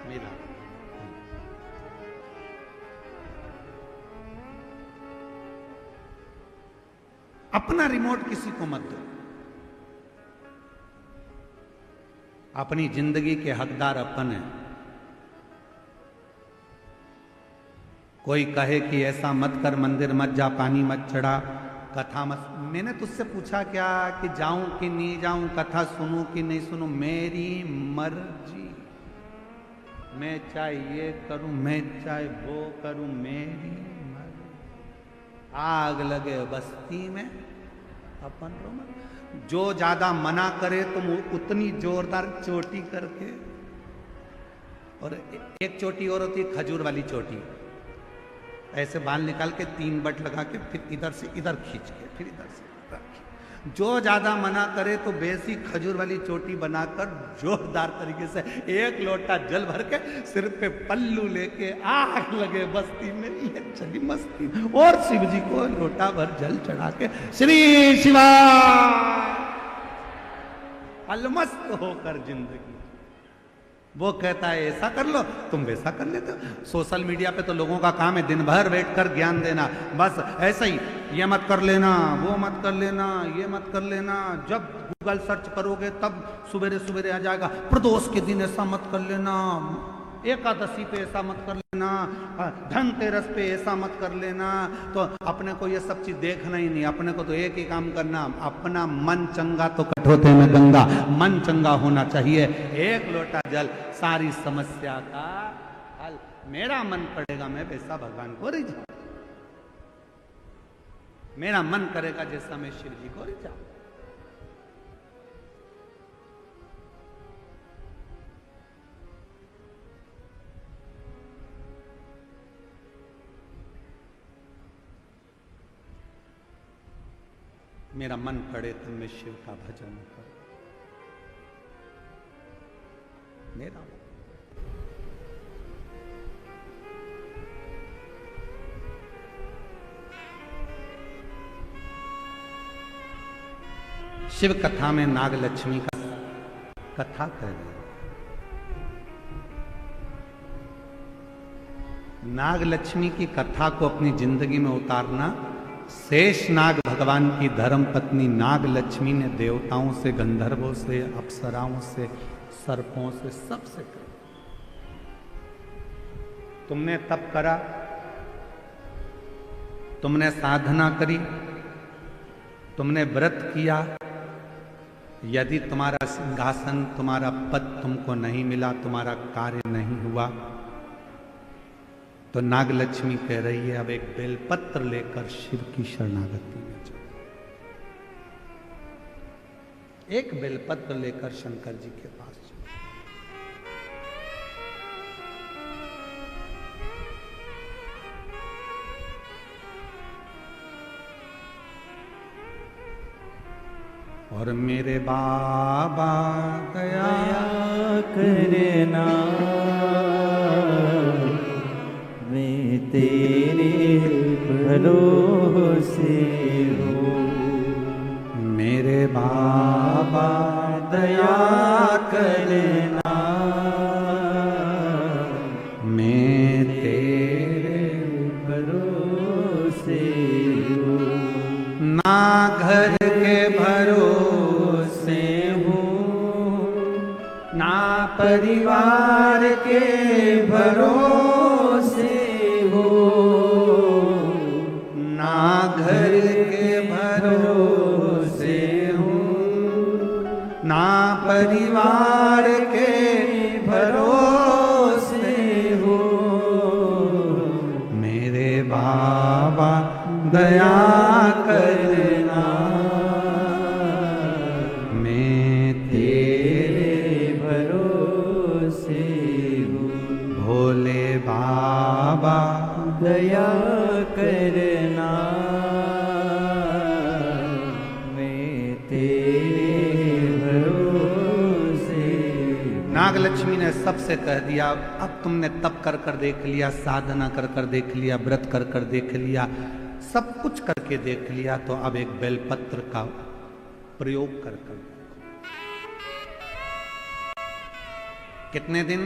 मेरा अपना रिमोट किसी को मत दो। अपनी जिंदगी के हकदार अपन है। कोई कहे कि ऐसा मत कर, मंदिर मत जा, पानी मत चढ़ा, कथा मत। मैंने तुझसे पूछा क्या कि जाऊं कि नहीं जाऊं, कथा सुनूं कि नहीं सुनूं, मेरी मर्जी। मैं चाहे ये करूं, मैं चाहे वो करूं, मेरी मर्जी। आग लगे बस्ती में अपन रो। जो ज्यादा मना करे तुम उतनी जोरदार चोटी करके, और एक चोटी और होती है खजूर वाली चोटी, ऐसे बाल निकाल के 3 बट लगा के फिर इधर से इधर खींच के फिर इधर से इधर खींच। जो ज्यादा मना करे तो बेसी खजूर वाली चोटी बनाकर जोरदार तरीके से 1 लोटा जल भर के सिर पे पल्लू लेके आग लगे बस्ती में, ये चली मस्ती। और शिव जी को लोटा भर जल चढ़ा के श्री शिवा अलमस्त होकर जिंदगी। वो कहता है ऐसा कर लो, तुम वैसा कर लेते हो। सोशल मीडिया पे तो लोगों का काम है दिन भर बैठकर ज्ञान देना, बस ऐसा ही, ये मत कर लेना, वो मत कर लेना, ये मत कर लेना। जब गूगल सर्च करोगे तब सवेरे सवेरे आ जाएगा, प्रदोष के दिन ऐसा मत कर लेना, एकादशी पे ऐसा मत कर लेना, धनतेरस पे ऐसा मत कर लेना। तो अपने को ये सब चीज देखना ही नहीं, अपने को तो एक ही काम करना, अपना मन चंगा तो कठोते में गंगा। मन चंगा होना चाहिए, 1 लोटा जल सारी समस्या का हल। मेरा मन करेगा मैं वैसा भगवान को रिझाऊं, मेरा मन करेगा जैसा मैं शिव जी को रिझाऊं। मेरा मन करे तो मैं शिव का भजन करूं। मेरा शिव कथा में नाग लक्ष्मी का कथा कर रही। नाग लक्ष्मी की कथा को अपनी जिंदगी में उतारना, शेष नाग भगवान की धर्म पत्नी नाग लक्ष्मी ने देवताओं से, गंधर्वों से, अप्सराओं से, सर्पों से, सबसे कहा तुमने तप करा, तुमने साधना करी, तुमने व्रत किया, यदि तुम्हारा सिंहासन, तुम्हारा पद तुमको नहीं मिला, तुम्हारा कार्य नहीं हुआ, तो नाग लक्ष्मी कह रही है अब एक बेलपत्र लेकर शिव की शरणागति में जाओ। एक बेलपत्र लेकर शंकर जी के पास जाओ। और मेरे बाबा दया करना, मैं तेरे भरोसे हूँ। मेरे बाबा दया करना, मैं तेरे भरोसे हूँ। ना घर के भरोसे हूँ, ना परिवार के भरोसे हूँ, ना घर के भरोसे हूँ, ना परिवार के भरोसे हूँ। मेरे बाबा दया करना, मैं तेरे भरोसे हूँ। भोले बाबा दया करना, मैं तेरे भरोसे हूँ। नाग लक्ष्मी ने सबसे कह दिया अब तुमने तप कर कर देख लिया, साधना कर कर देख लिया, व्रत कर कर देख लिया, सब कुछ करके देख लिया, तो अब एक बेलपत्र का प्रयोग कर कर। कितने दिन?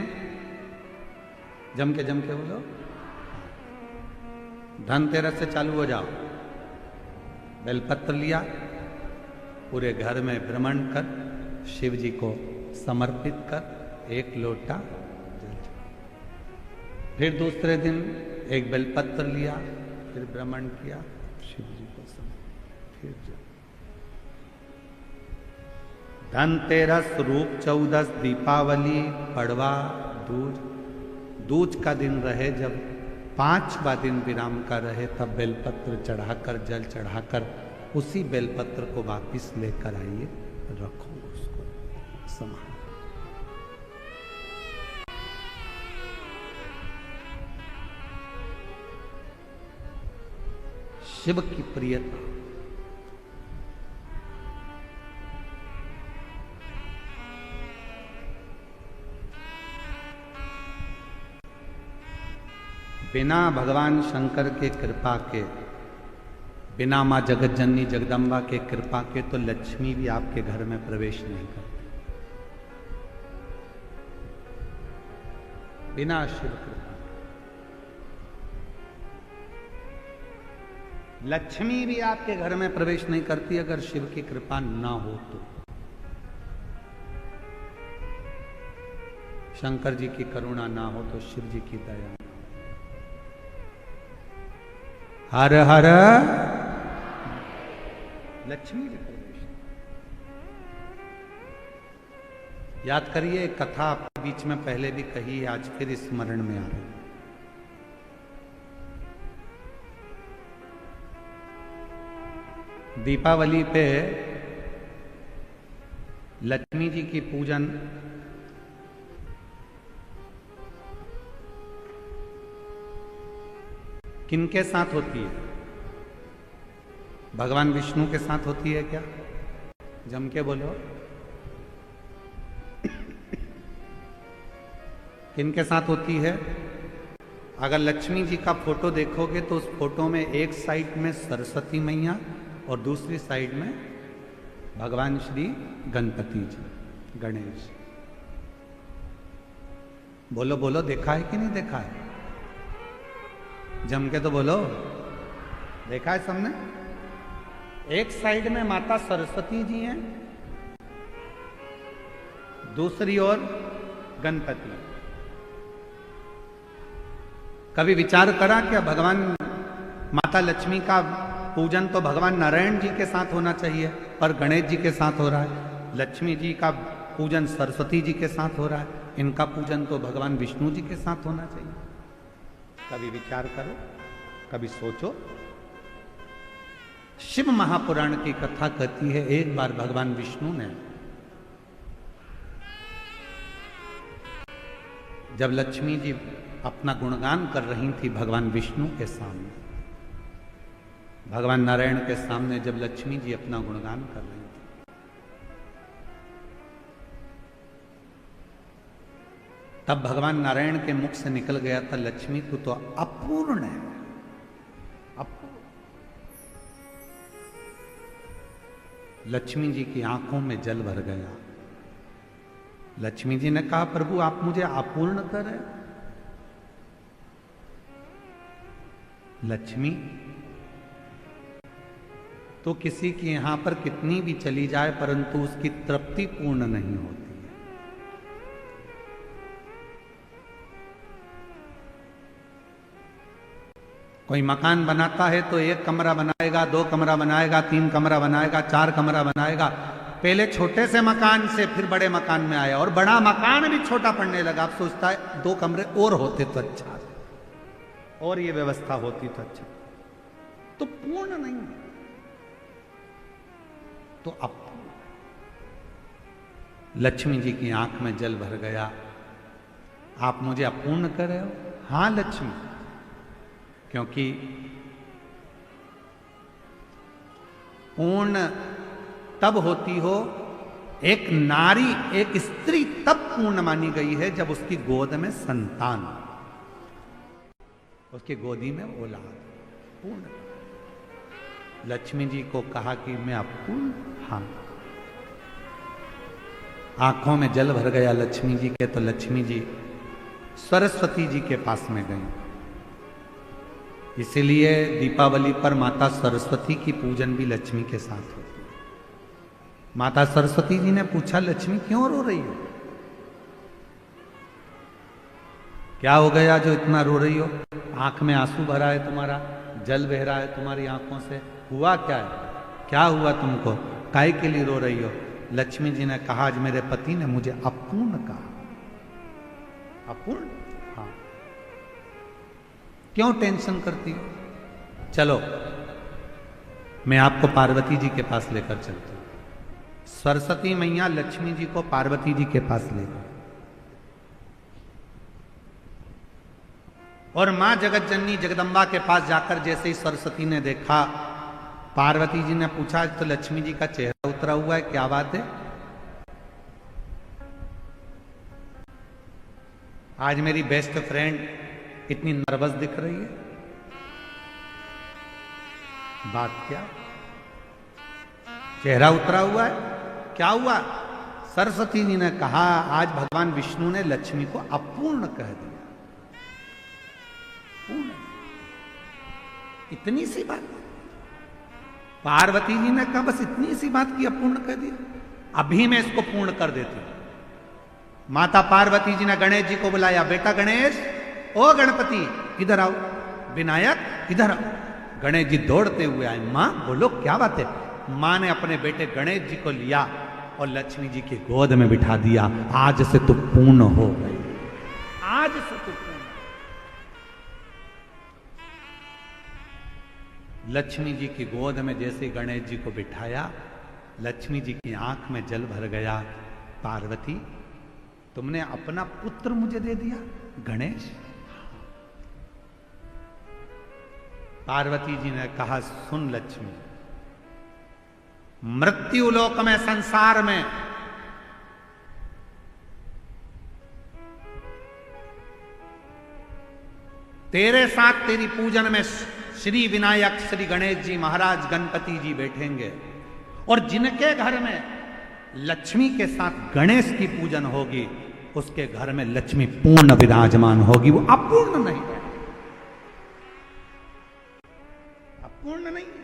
जम के बोलो। धनतेरस से चालू हो जाओ। बेलपत्र लिया, पूरे घर में भ्रमण कर शिव जी को समर्पित कर, एक लोटा जल। फिर दूसरे दिन एक बेलपत्र लिया, फिर भ्रमण किया, शिव जी को समर्पित, फिर जल। धनतेरस, रूप चौदस, दीपावली, पड़वा, दूज, दूज का दिन रहे, जब 5वां दिन विराम का रहे, तब बेलपत्र चढ़ाकर, जल चढ़ाकर उसी बेलपत्र को वापिस लेकर आइए, रखो उसको संभाल। शिव की प्रियता, बिना भगवान शंकर के कृपा के, बिना माँ जगत जननी जगदम्बा के कृपा के तो लक्ष्मी भी आपके घर में प्रवेश नहीं करती। बिना शिव कृपा लक्ष्मी भी आपके घर में प्रवेश नहीं करती, अगर शिव की कृपा ना हो तो। शंकर जी की करुणा ना हो तो शिव जी की दया ना हो। हर हर लक्ष्मी जी प्रवेश। याद करिए, कथा आपके बीच में पहले भी कही है, आज फिर स्मरण में आ रही। दीपावली पे लक्ष्मी जी की पूजन किनके साथ होती है? भगवान विष्णु के साथ होती है क्या? जम के बोलो। किनके साथ होती है? अगर लक्ष्मी जी का फोटो देखोगे तो उस फोटो में एक साइड में सरस्वती मैया और दूसरी साइड में भगवान श्री गणपति जी, गणेश। बोलो बोलो, देखा है कि नहीं देखा है? जम के तो बोलो, देखा है सबने? एक साइड में माता सरस्वती जी हैं, दूसरी ओर गणपति। कभी विचार करा क्या भगवान माता लक्ष्मी का पूजन तो भगवान नारायण जी के साथ होना चाहिए और गणेश जी के साथ हो रहा है, लक्ष्मी जी का पूजन सरस्वती जी के साथ हो रहा है, इनका पूजन तो भगवान विष्णु जी के साथ होना चाहिए। कभी विचार करो, कभी सोचो। शिव महापुराण की कथा कहती है एक बार भगवान विष्णु ने जब लक्ष्मी जी अपना गुणगान कर रही थी भगवान विष्णु के सामने, भगवान नारायण के सामने जब लक्ष्मी जी अपना गुणगान कर रही थी, तब भगवान नारायण के मुख से निकल गया था, लक्ष्मी तू तो अपूर्ण है, अपूर्ण। लक्ष्मी जी की आंखों में जल भर गया। लक्ष्मी जी ने कहा प्रभु आप मुझे अपूर्ण कर रहे। लक्ष्मी तो किसी की यहां पर कितनी भी चली जाए परंतु उसकी तृप्ति पूर्ण नहीं होती है। कोई मकान बनाता है तो एक कमरा बनाएगा, दो कमरा बनाएगा, तीन कमरा बनाएगा, चार कमरा बनाएगा। पहले छोटे से मकान से फिर बड़े मकान में आया और बड़ा मकान भी छोटा पड़ने लगा। अब सोचता है दो कमरे और होते तो अच्छा, और ये व्यवस्था होती तो अच्छा। तो पूर्ण नहीं है तो अब लक्ष्मी जी की आंख में जल भर गया। आप मुझे अपूर्ण कर रहे हो? हां लक्ष्मी, क्योंकि पूर्ण तब होती हो, एक नारी एक स्त्री तब पूर्ण मानी गई है जब उसकी गोद में संतान, उसकी गोदी में औलाद पूर्ण। लक्ष्मी जी को कहा कि मैं अपूर्ण, हाँ। आंखों में जल भर गया लक्ष्मी जी के, तो लक्ष्मी जी सरस्वती जी के पास में गई। इसीलिए दीपावली पर माता सरस्वती की पूजन भी लक्ष्मी के साथ होती है। माता सरस्वती जी ने पूछा लक्ष्मी क्यों रो रही हो? क्या हो गया जो इतना रो रही हो? आंख में आंसू भरा है तुम्हारा, जल बह रहा है तुम्हारी आंखों से, हुआ क्या है? क्या हुआ तुमको? काहे के लिए रो रही हो? लक्ष्मी जी ने कहा आज मेरे पति ने मुझे अपूर्ण कहा। अपूर्ण? हाँ। क्यों टेंशन करती हो? चलो मैं आपको पार्वती जी के पास लेकर चलती हूं। सरस्वती मैया लक्ष्मी जी को पार्वती जी के पास ले गई और मां जगत जननी जगदम्बा के पास जाकर जैसे ही सरस्वती ने देखा, पार्वती जी ने पूछा तो लक्ष्मी जी का चेहरा उतरा हुआ है, क्या बात है? आज मेरी बेस्ट फ्रेंड इतनी नर्वस दिख रही है, बात क्या? चेहरा उतरा हुआ है, क्या हुआ? सरस्वती जी ने कहा आज भगवान विष्णु ने लक्ष्मी को अपूर्ण कह दिया। पूर्ण, इतनी सी बात। पार्वती जी ने कहा बस इतनी सी बात की अपूर्ण कह दिया, अभी मैं इसको पूर्ण कर देती हूं। माता पार्वती जी ने गणेश जी को बुलाया, बेटा गणेश, ओ गणपति इधर आओ, विनायक इधर आओ। गणेश जी दौड़ते हुए आए। मां बोलो क्या बात है? मां ने अपने बेटे गणेश जी को लिया और लक्ष्मी जी की गोद में बिठा दिया। आज से तू पूर्ण हो गई, आज से तू पूर्ण। लक्ष्मी जी की गोद में जैसे गणेश जी को बिठाया, लक्ष्मी जी की आंख में जल भर गया। पार्वती तुमने अपना पुत्र मुझे दे दिया गणेश? पार्वती जी ने कहा सुन लक्ष्मी, मृत्यु लोक में संसार में तेरे साथ तेरी पूजन में श्री विनायक श्री गणेश जी महाराज गणपति जी बैठेंगे और जिनके घर में लक्ष्मी के साथ गणेश की पूजन होगी उसके घर में लक्ष्मी पूर्ण विराजमान होगी, वो अपूर्ण नहीं है, अपूर्ण नहीं है।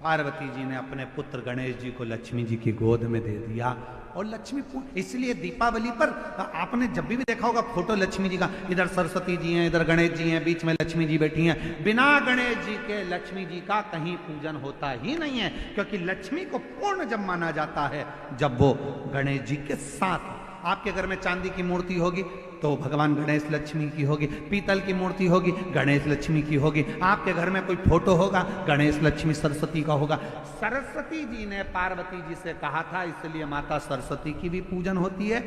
पार्वती जी ने अपने पुत्र गणेश जी को लक्ष्मी जी की गोद में दे दिया। और लक्ष्मी इसलिए दीपावली पर आपने जब भी देखा होगा फोटो लक्ष्मी जी का, इधर सरस्वती जी हैं, इधर गणेश जी हैं, बीच में लक्ष्मी जी बैठी हैं। बिना गणेश जी के लक्ष्मी जी का कहीं पूजन होता ही नहीं है, क्योंकि लक्ष्मी को पूर्ण जब माना जाता है जब वो गणेश जी के साथ। आपके घर में चांदी की मूर्ति होगी तो भगवान गणेश लक्ष्मी की होगी, पीतल की मूर्ति होगी गणेश लक्ष्मी की होगी, आपके घर में कोई फोटो होगा गणेश लक्ष्मी सरस्वती का होगा। सरस्वती जी ने पार्वती जी से कहा था, इसलिए माता सरस्वती की भी पूजन होती है।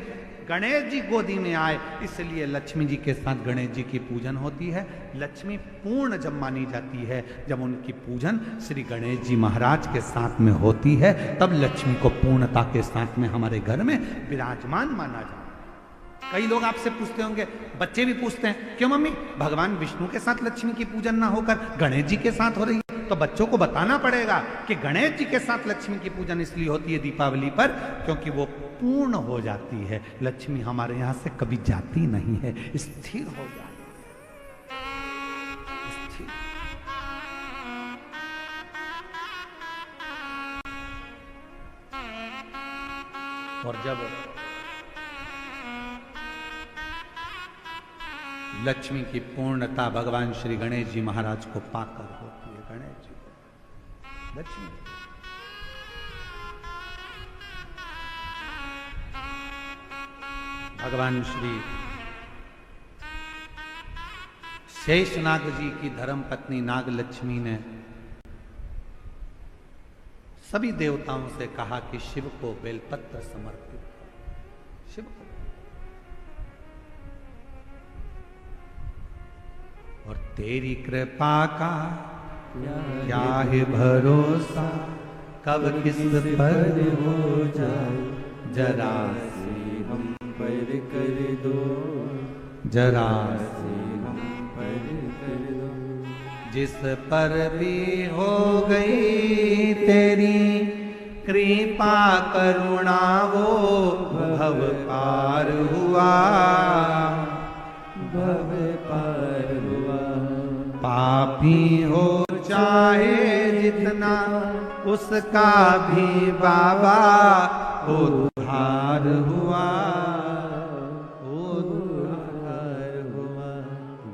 गणेश जी गोदी में आए इसलिए लक्ष्मी जी के साथ गणेश जी की पूजन होती है। लक्ष्मी पूर्ण जब मानी जाती है जब उनकी पूजन श्री गणेश जी महाराज के साथ में होती है, तब लक्ष्मी को पूर्णता के साथ में हमारे घर में विराजमान माना जाता है। कई लोग आपसे पूछते होंगे, बच्चे भी पूछते हैं, क्यों मम्मी भगवान विष्णु के साथ लक्ष्मी की पूजन ना होकर गणेश जी के साथ हो रही है? तो बच्चों को बताना पड़ेगा कि गणेश जी के साथ लक्ष्मी की पूजन इसलिए होती है दीपावली पर, क्योंकि वो पूर्ण हो जाती है। लक्ष्मी हमारे यहां से कभी जाती नहीं है, स्थिर हो जाती है, स्थिर। और जब लक्ष्मी की पूर्णता भगवान श्री गणेश जी महाराज को पाकर होती है, गणेश जी को लक्ष्मी। भगवान श्री शेषनाग जी की धर्म पत्नी नाग लक्ष्मी ने सभी देवताओं से कहा कि शिव को बेलपत्र समर्पित करो, शिव को। और तेरी कृपा का क्या है भरोसा, कब किस पर हो जाए, जरा से हम पर कर दो, जरा से हम पर कर दो। जिस पर भी हो गई तेरी कृपा करुणा, वो भव पार हुआ, भव पार हुआ। पापी हो चाहे जितना, उसका भी बाबा उद्धार हुआ, उद्धार हुआ।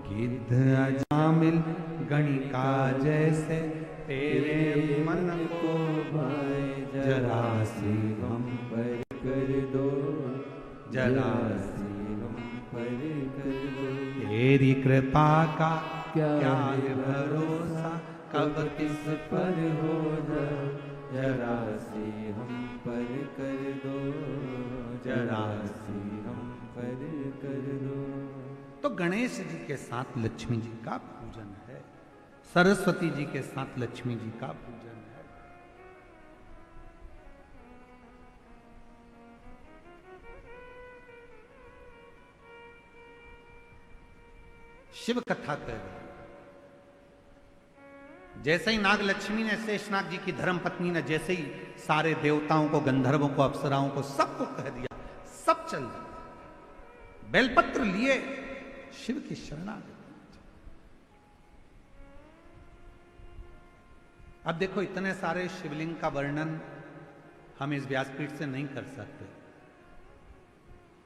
गिद्ध अजामिल गणिका जैसे तेरे मन को भाए, जरा सी हम पर कर दो, जरा सी हम पर कर दो। तेरी कृपा का क्या है भरोसा, कब किस पर हो जाए, जरा सी हम पर कर दो, जरा सी हम पर कर दो। तो गणेश जी के साथ लक्ष्मी जी का पूजन है, सरस्वती जी के साथ लक्ष्मी जी का पूजन है। शिव कथा कर रही, जैसे ही नाग लक्ष्मी ने, शेषनाग जी की धर्म पत्नी ने जैसे ही सारे देवताओं को, गंधर्वों को, अप्सराओं को, सबको कह दिया, सब चल दिया, बेलपत्र लिए शिव की शरणागति। अब देखो, इतने सारे शिवलिंग का वर्णन हम इस व्यासपीठ से नहीं कर सकते।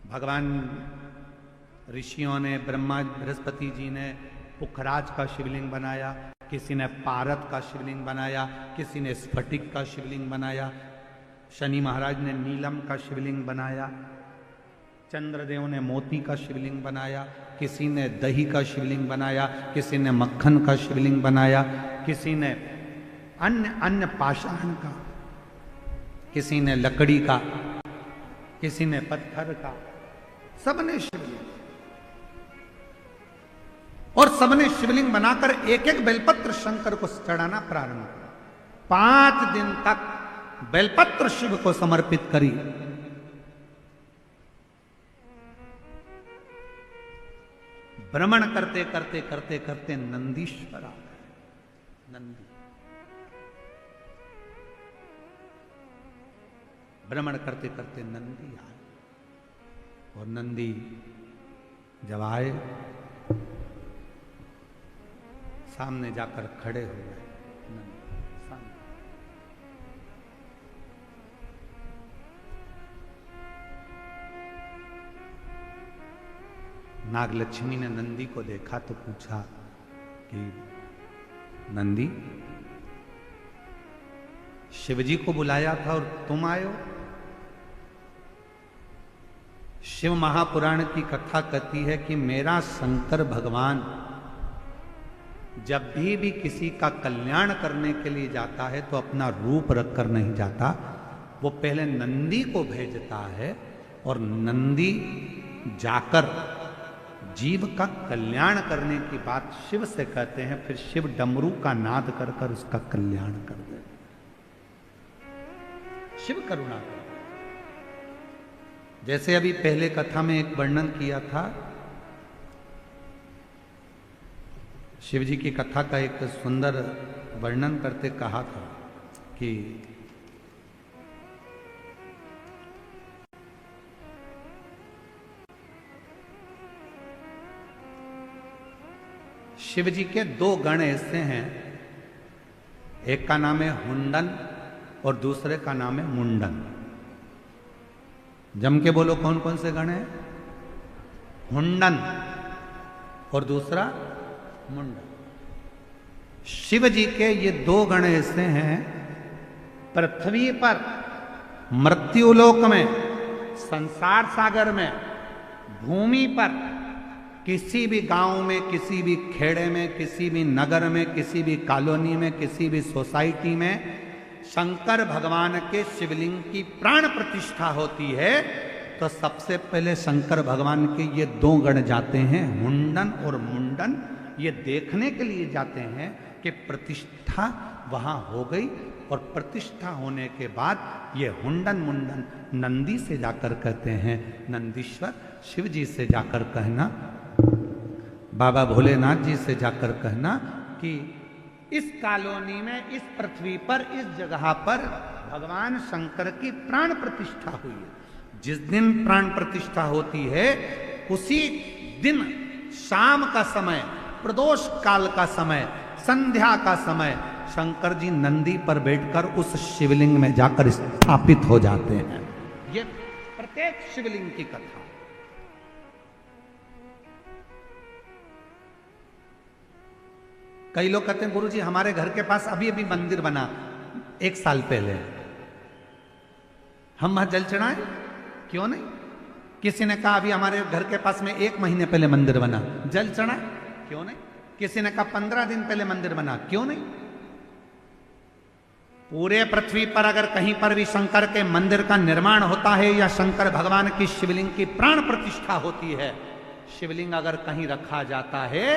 भगवान ऋषियों ने, ब्रह्मा बृहस्पति जी ने पुखराज का शिवलिंग बनाया, किसी ने पारत का शिवलिंग बनाया, किसी ने स्फटिक का शिवलिंग बनाया, शनि महाराज ने नीलम का शिवलिंग बनाया, चंद्रदेव ने मोती का शिवलिंग बनाया, किसी ने दही का शिवलिंग बनाया, किसी ने मक्खन का शिवलिंग बनाया, किसी ने अन्य पाषाण का, किसी ने लकड़ी का, किसी ने पत्थर का, सबने शिवलिंग, और सबने शिवलिंग बनाकर एक एक बेलपत्र शंकर को चढ़ाना प्रारंभ किया। 5 दिन तक बेलपत्र शिव को समर्पित करी। भ्रमण करते करते करते करते नंदीश्वर आ गए। नंदी भ्रमण करते करते नंदी आए, और नंदी जब आए सामने जाकर खड़े हो गए। नागलक्ष्मी ने नंदी को देखा तो पूछा कि नंदी, शिवजी को बुलाया था और तुम आए हो? शिव महापुराण की कथा कहती है कि मेरा शंकर भगवान जब भी किसी का कल्याण करने के लिए जाता है तो अपना रूप रखकर नहीं जाता, वो पहले नंदी को भेजता है और नंदी जाकर जीव का कल्याण करने की बात शिव से कहते हैं, फिर शिव डमरू का नाद कर कर उसका कल्याण कर दे। शिव करुणा कर, जैसे अभी पहले कथा में एक वर्णन किया था, शिव जी की कथा का एक सुंदर वर्णन करते कहा था कि शिव जी के दो गण ऐसे हैं, एक का नाम है हुंडन और दूसरे का नाम है मुंडन। जम के बोलो कौन कौन से गण हैं? हुंडन और दूसरा मुंडन। शिव जी के ये दो गण ऐसे हैं, पृथ्वी पर मृत्युलोक में, संसार सागर में, भूमि पर, किसी भी गांव में, किसी भी खेड़े में, किसी भी नगर में, किसी भी कॉलोनी में, किसी भी सोसाइटी में शंकर भगवान के शिवलिंग की प्राण प्रतिष्ठा होती है तो सबसे पहले शंकर भगवान के ये दो गण जाते हैं, हुंडन और मुंडन। ये देखने के लिए जाते हैं कि प्रतिष्ठा वहां हो गई, और प्रतिष्ठा होने के बाद ये हुंडन मुंडन नंदी से जाकर कहते हैं, नंदीश्वर शिव जी से जाकर कहना, बाबा भोलेनाथ जी से जाकर कहना कि इस कॉलोनी में, इस पृथ्वी पर, इस जगह पर भगवान शंकर की प्राण प्रतिष्ठा हुई है। जिस दिन प्राण प्रतिष्ठा होती है उसी दिन शाम का समय, प्रदोष काल का समय, संध्या का समय, शंकर जी नंदी पर बैठकर उस शिवलिंग में जाकर स्थापित हो जाते हैं। ये प्रत्येक शिवलिंग की कथा। कई लोग कहते हैं गुरुजी हमारे घर के पास अभी अभी मंदिर बना 1 साल पहले, हम वहां जल चढ़ाएं? क्यों नहीं? किसी ने कहा अभी हमारे घर के पास में 1 महीने पहले मंदिर बना, जल चढ़ाएं? क्यों नहीं? किसी ने कहा 15 दिन पहले मंदिर बना, क्यों नहीं? पूरे पृथ्वी पर अगर कहीं पर भी शंकर के मंदिर का निर्माण होता है या शंकर भगवान की शिवलिंग की प्राण प्रतिष्ठा होती है, शिवलिंग अगर कहीं रखा जाता है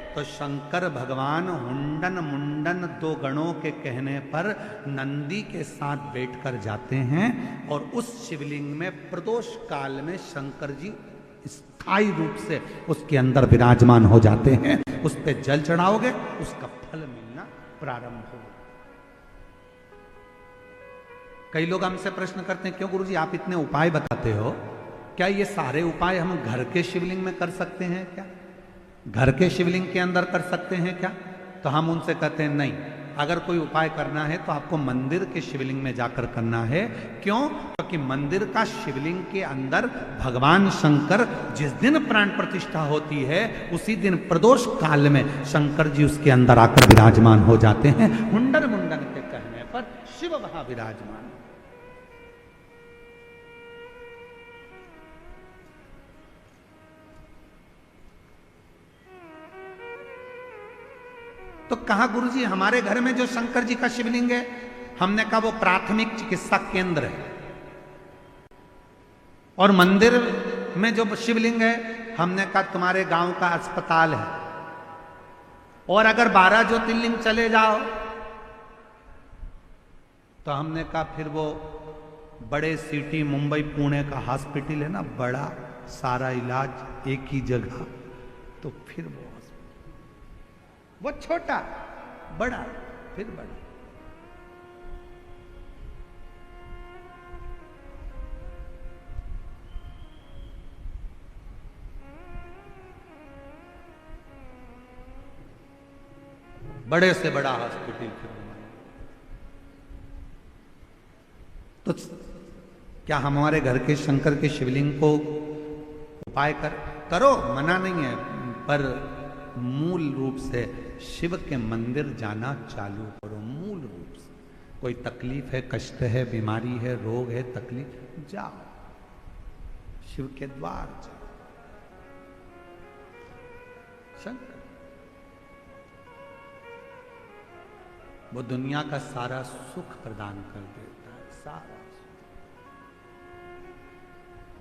तो शंकर भगवान हुंडन मुंडन दो गणों के कहने पर नंदी के साथ बैठकर जाते हैं और उस शिवलिंग में प्रदोष काल में शंकर जी स्थायी रूप से उसके अंदर विराजमान हो जाते हैं। उस पे जल चढ़ाओगे उसका फल मिलना प्रारंभ होगा। कई लोग हमसे प्रश्न करते हैं क्यों गुरुजी आप इतने उपाय बताते हो, क्या ये सारे उपाय हम घर के शिवलिंग में कर सकते हैं? क्या घर के शिवलिंग के अंदर कर सकते हैं क्या? तो हम उनसे कहते हैं नहीं, अगर कोई उपाय करना है तो आपको मंदिर के शिवलिंग में जाकर करना है। क्यों? क्योंकि मंदिर का शिवलिंग के अंदर भगवान शंकर जिस दिन प्राण प्रतिष्ठा होती है उसी दिन प्रदोष काल में शंकर जी उसके अंदर आकर विराजमान हो जाते हैं। हुंडन मुंडन के कहने पर शिव वहां विराजमान। तो कहा गुरुजी हमारे घर में जो शंकर जी का शिवलिंग है, हमने कहा वो प्राथमिक चिकित्सा केंद्र है, और मंदिर में जो शिवलिंग है हमने कहा तुम्हारे गांव का अस्पताल है, और अगर 12 ज्योतिर्लिंग चले जाओ तो हमने कहा फिर वो बड़े सिटी मुंबई पुणे का हॉस्पिटल है ना, बड़ा सारा इलाज एक ही जगह, तो फिर वो छोटा बड़ा फिर बड़ा। बड़े से बड़ा हॉस्पिटल फिर। तो क्या हमारे घर के शंकर के शिवलिंग को उपाय कर करो, मना नहीं है, पर मूल रूप से शिव के मंदिर जाना चालू करो। मूल रूप से कोई तकलीफ है, कष्ट है, बीमारी है, रोग है, तकलीफ, जाओ शिव के द्वार जाओ। शंकर वो दुनिया का सारा सुख प्रदान कर देता है, सारा।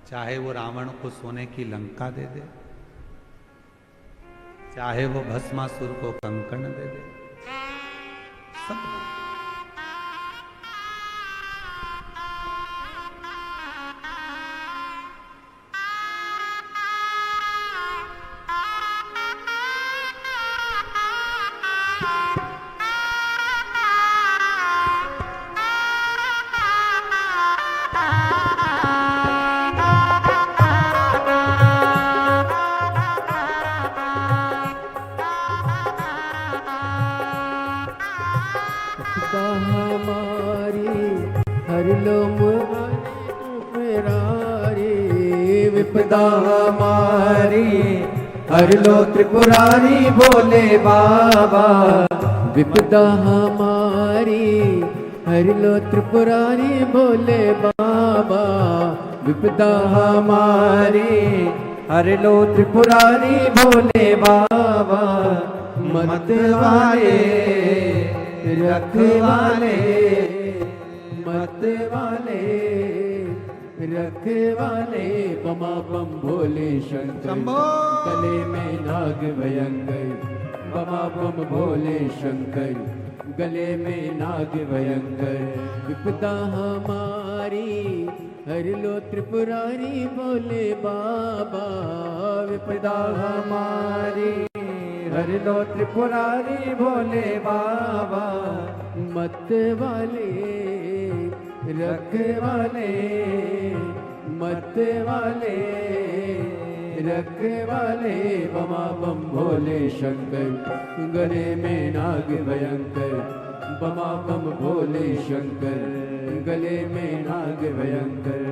चाहे वो रावण को सोने की लंका दे दे, चाहे वो भस्मासुर को कंकण दे दे, सब दे। विपदा हमारी हर लो त्रिपुरारी भोले बाबा। विपदा हमारी हर लो त्रिपुरारी भोले बाबा। विपदा हमारी हर लो त्रिपुरारी भोले बाबा। मत वाले रखवाले, मत वाले रखवाले, बमा बम भोले शंकर। गले में नाग भयंकर, बमा बम भोले शंकर। गले में नाग भयंकर। विपदा हमारी हर लो त्रिपुरारी भोले बाबा। विपदा हमारी हर लो त्रिपुरारी भोले बाबा। मत वाले रखवाले, मत वाले रखवाले, बमा बम भोले शंकर। गले में नाग भयंकर, बमा बम भोले शंकर। गले में नाग भयंकर।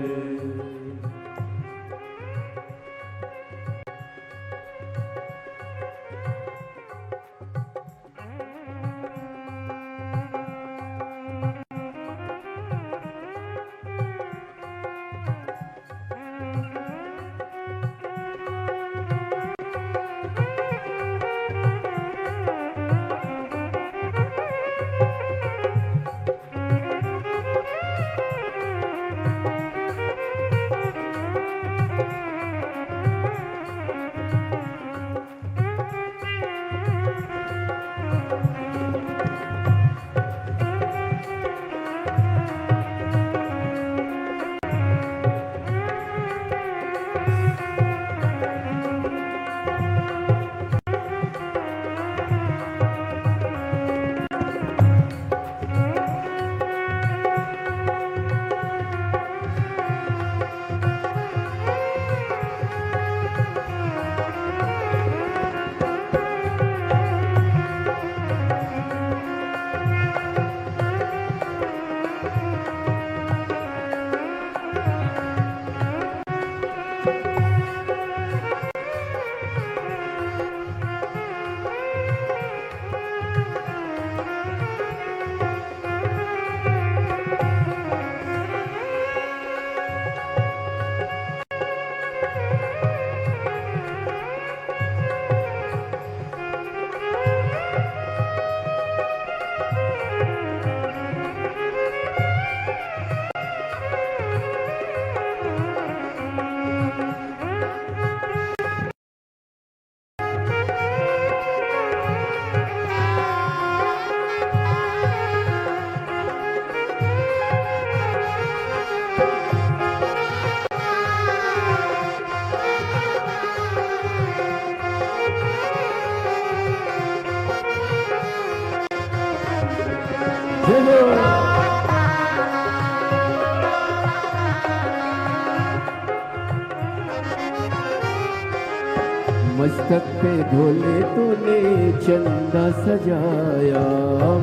मस्तक पे भोले तूने चंदा सजाया।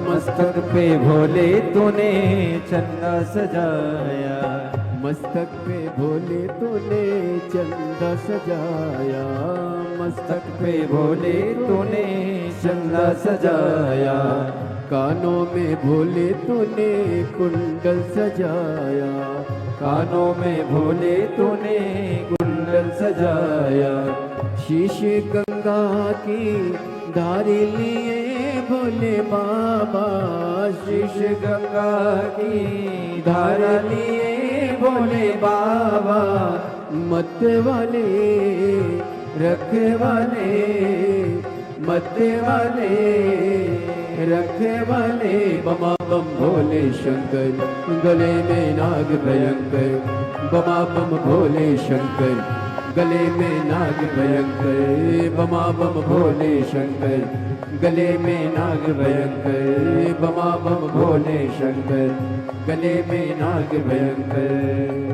मस्तक पे भोले तूने चंदा सजाया। मस्तक पे भोले तूने चंदा सजाया, मस्तक पे भोले तूने चंदा सजाया, कानों में भोले तूने कुंडल सजाया, कानों में भोले तूने कुंडल सजाया, शीश गंगा की धारी लिए भोले बाबा, शीश गंगा की धारा लिए भोले बाबा, मत वाले रखे वाले, मत वाले रखे वाले, बमा बम भोले शंकर, गले में नाग भयंकर, बमा बम भोले शंकर, गले में नाग भयंकर, बमा बम भोले शंकर, गले में नाग भयंकर, बमा बम भोले शंकर, गले में नाग भयंकर।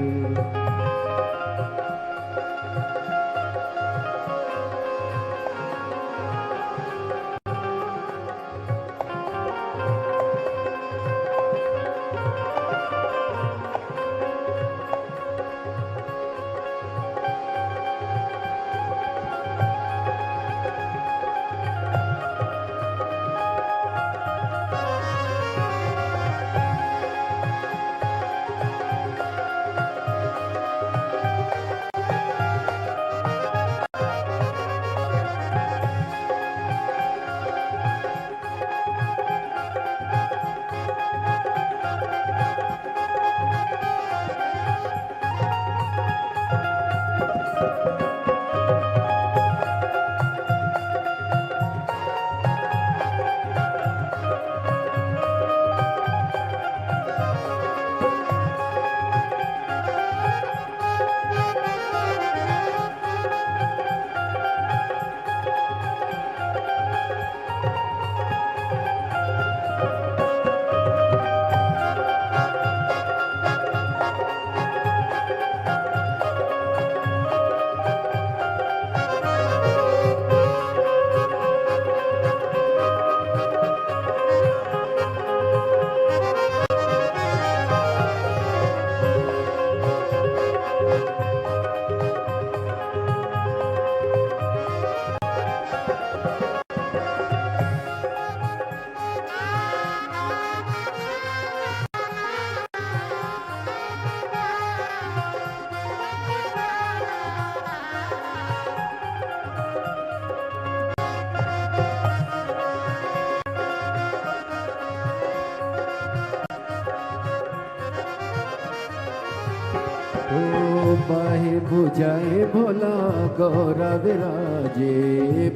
बाहे बुझाए भोला गौरा विराजे,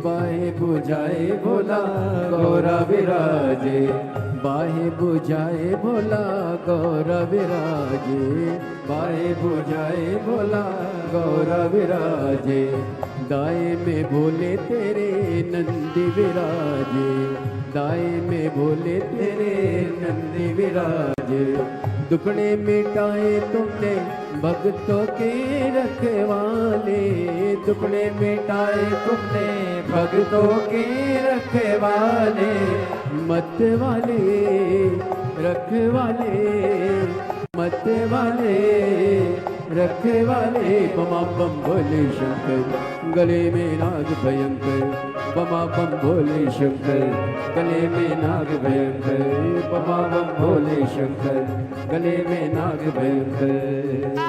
बाहे बुझाए भोला गौरा विराजे, बाहे बुझाए भोला गौरा विराजे, बाहे बुझाए भोला गौरा विराजे, दाएं में भोले तेरे नंदी विराजे, दाएं में भोले तेरे नंदी विराजे, दुखड़े मिटाए तुमने भक्तों के रखवाले, दुखड़े मिटाए तुमने भक्तों के रखवाले, मत वाले रखवाले, मत वाले रखवाले, बमा बम भोले शंकर, गले में नाग भयंकर, बमा बम भोले शंकर, गले में नाग भयंकर, बमा बम भोले शंकर, गले में नाग भयंकर।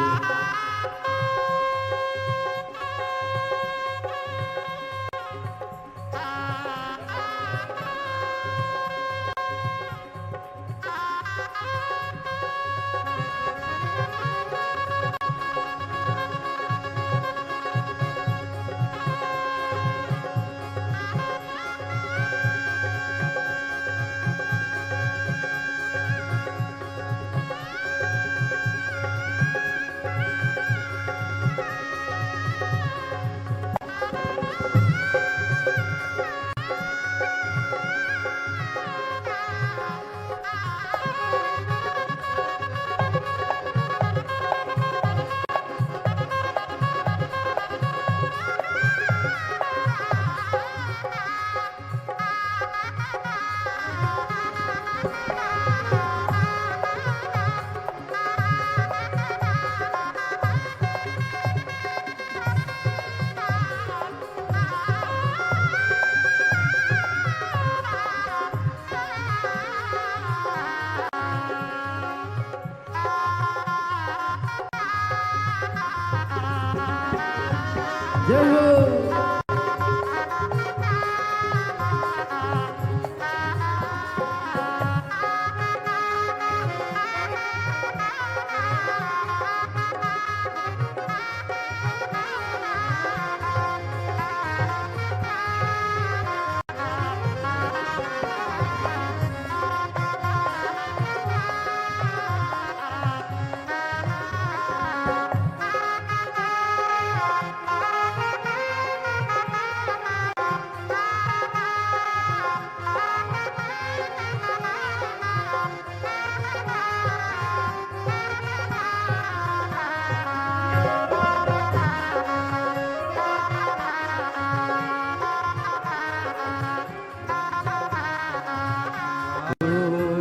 जय हो।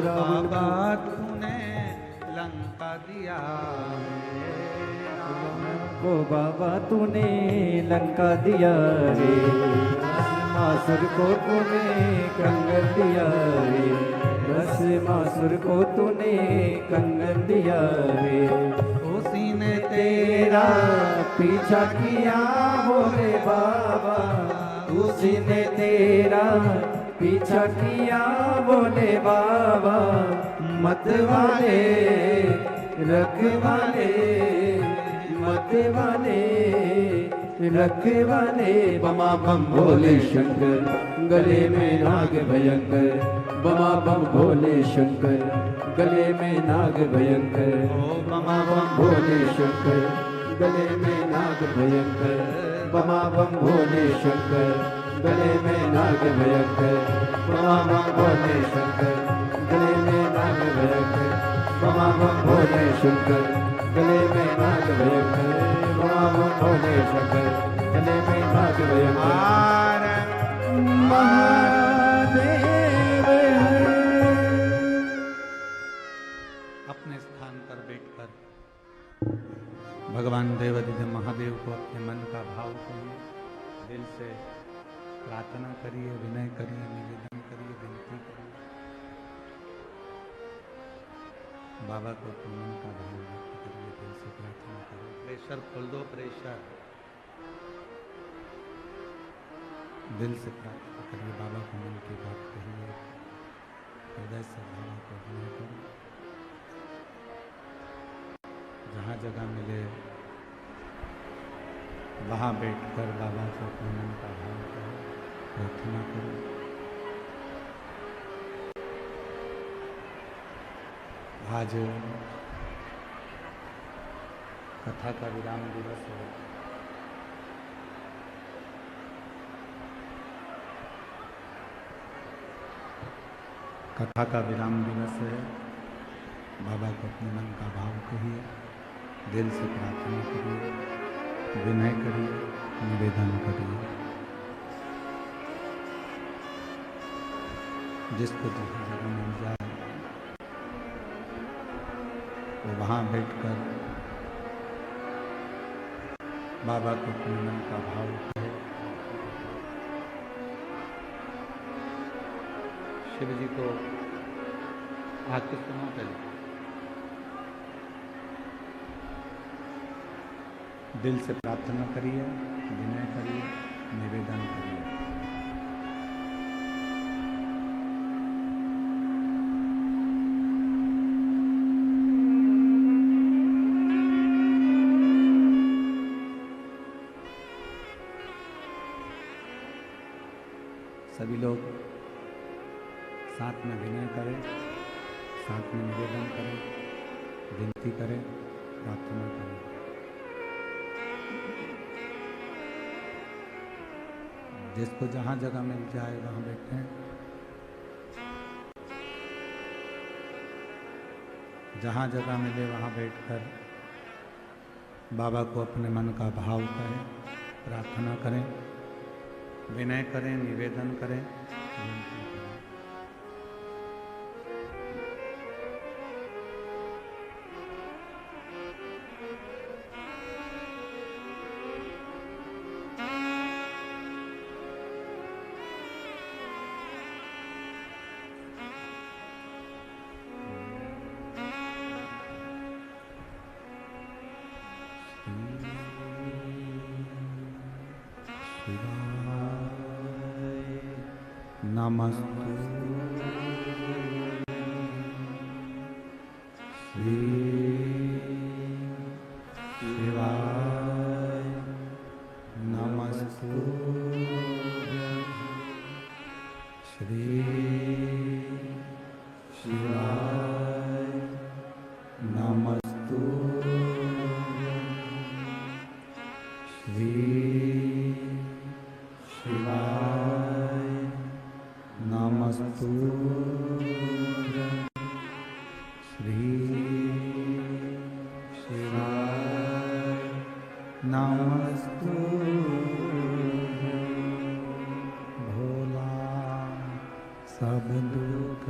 बाबा तूने लंका दिया ओ बाबा तूने लंका दिया रे, मासुर को तूने कंगन दिया रे, बस मासुर को तूने कंगन दिया रे। उसी ने तेरा पीछा किया बोले बाबा, उसी ने तेरा पीछा किया बोले बाबा। मत वाले रखवाले, मत वाले रखवाले, बमा बम भोले शंकर, गले में नाग भयंकर, बमा बम भोले शंकर, गले में नाग भयंकर, बमा बम भोले शंकर, गले में नाग भयंकर, बमा बम भोले शंकर, गले में नाग भयंकर, बमा बम भोले शंकर, गले में नाग भयंकर, बमा बम भोले शंकर, गले में नाग भयंकर, बमा बम भोले शंकर, गले में नाग भयंकर। महादेव अपने स्थान पर बैठकर भगवान देवाधिदेव महादेव को अपने मन का भाव करिए, दिल से प्रार्थना करिए, विनय करिए, निवेदन करिए, विनती करिए। बाबा को अपने मन का भाव व्यक्त करिए, दिल से प्रार्थना करिए। प्रेशर खोल दो, प्रेशर। दिल से प्रार्थना करिए, बाबा को मन की बात कहिए, हृदय से बाबा को विनय करिए। जहाँ जगह मिले वहाँ बैठकर बाबा को अपने मन का भाव करें, प्रार्थना करें। आज कथा का विराम दिवस है। कथा का विराम दिवस है। बाबा को अपने मन का भाव कहिए, दिल से प्रार्थना करिए, विनय करिए, निवेदन करिए। जिसको जहाँ जगह मिल जाए वो वहाँ बैठकर बाबा को अपने मन का भाव कहे। शिव जी को आके सुनो पहले, दिल से प्रार्थना करिए, विनय करिए, निवेदन करिए। सभी लोग साथ में विनय करें, साथ में निवेदन करें, विनती करें, प्रार्थना करें। जिसको जहाँ जगह मिल जाए वहाँ बैठें। जहाँ जगह मिले वहाँ बैठकर बाबा को अपने मन का भाव करें, प्रार्थना करें, विनय करें, निवेदन करें, विनती करें। शिवाय नमस्तु श्री शिवाय नमस्तु श्री शिवाय नमस्तु श्री शिवाय नमस्तु श्री शिवाय नमस्तु भोला सब दुख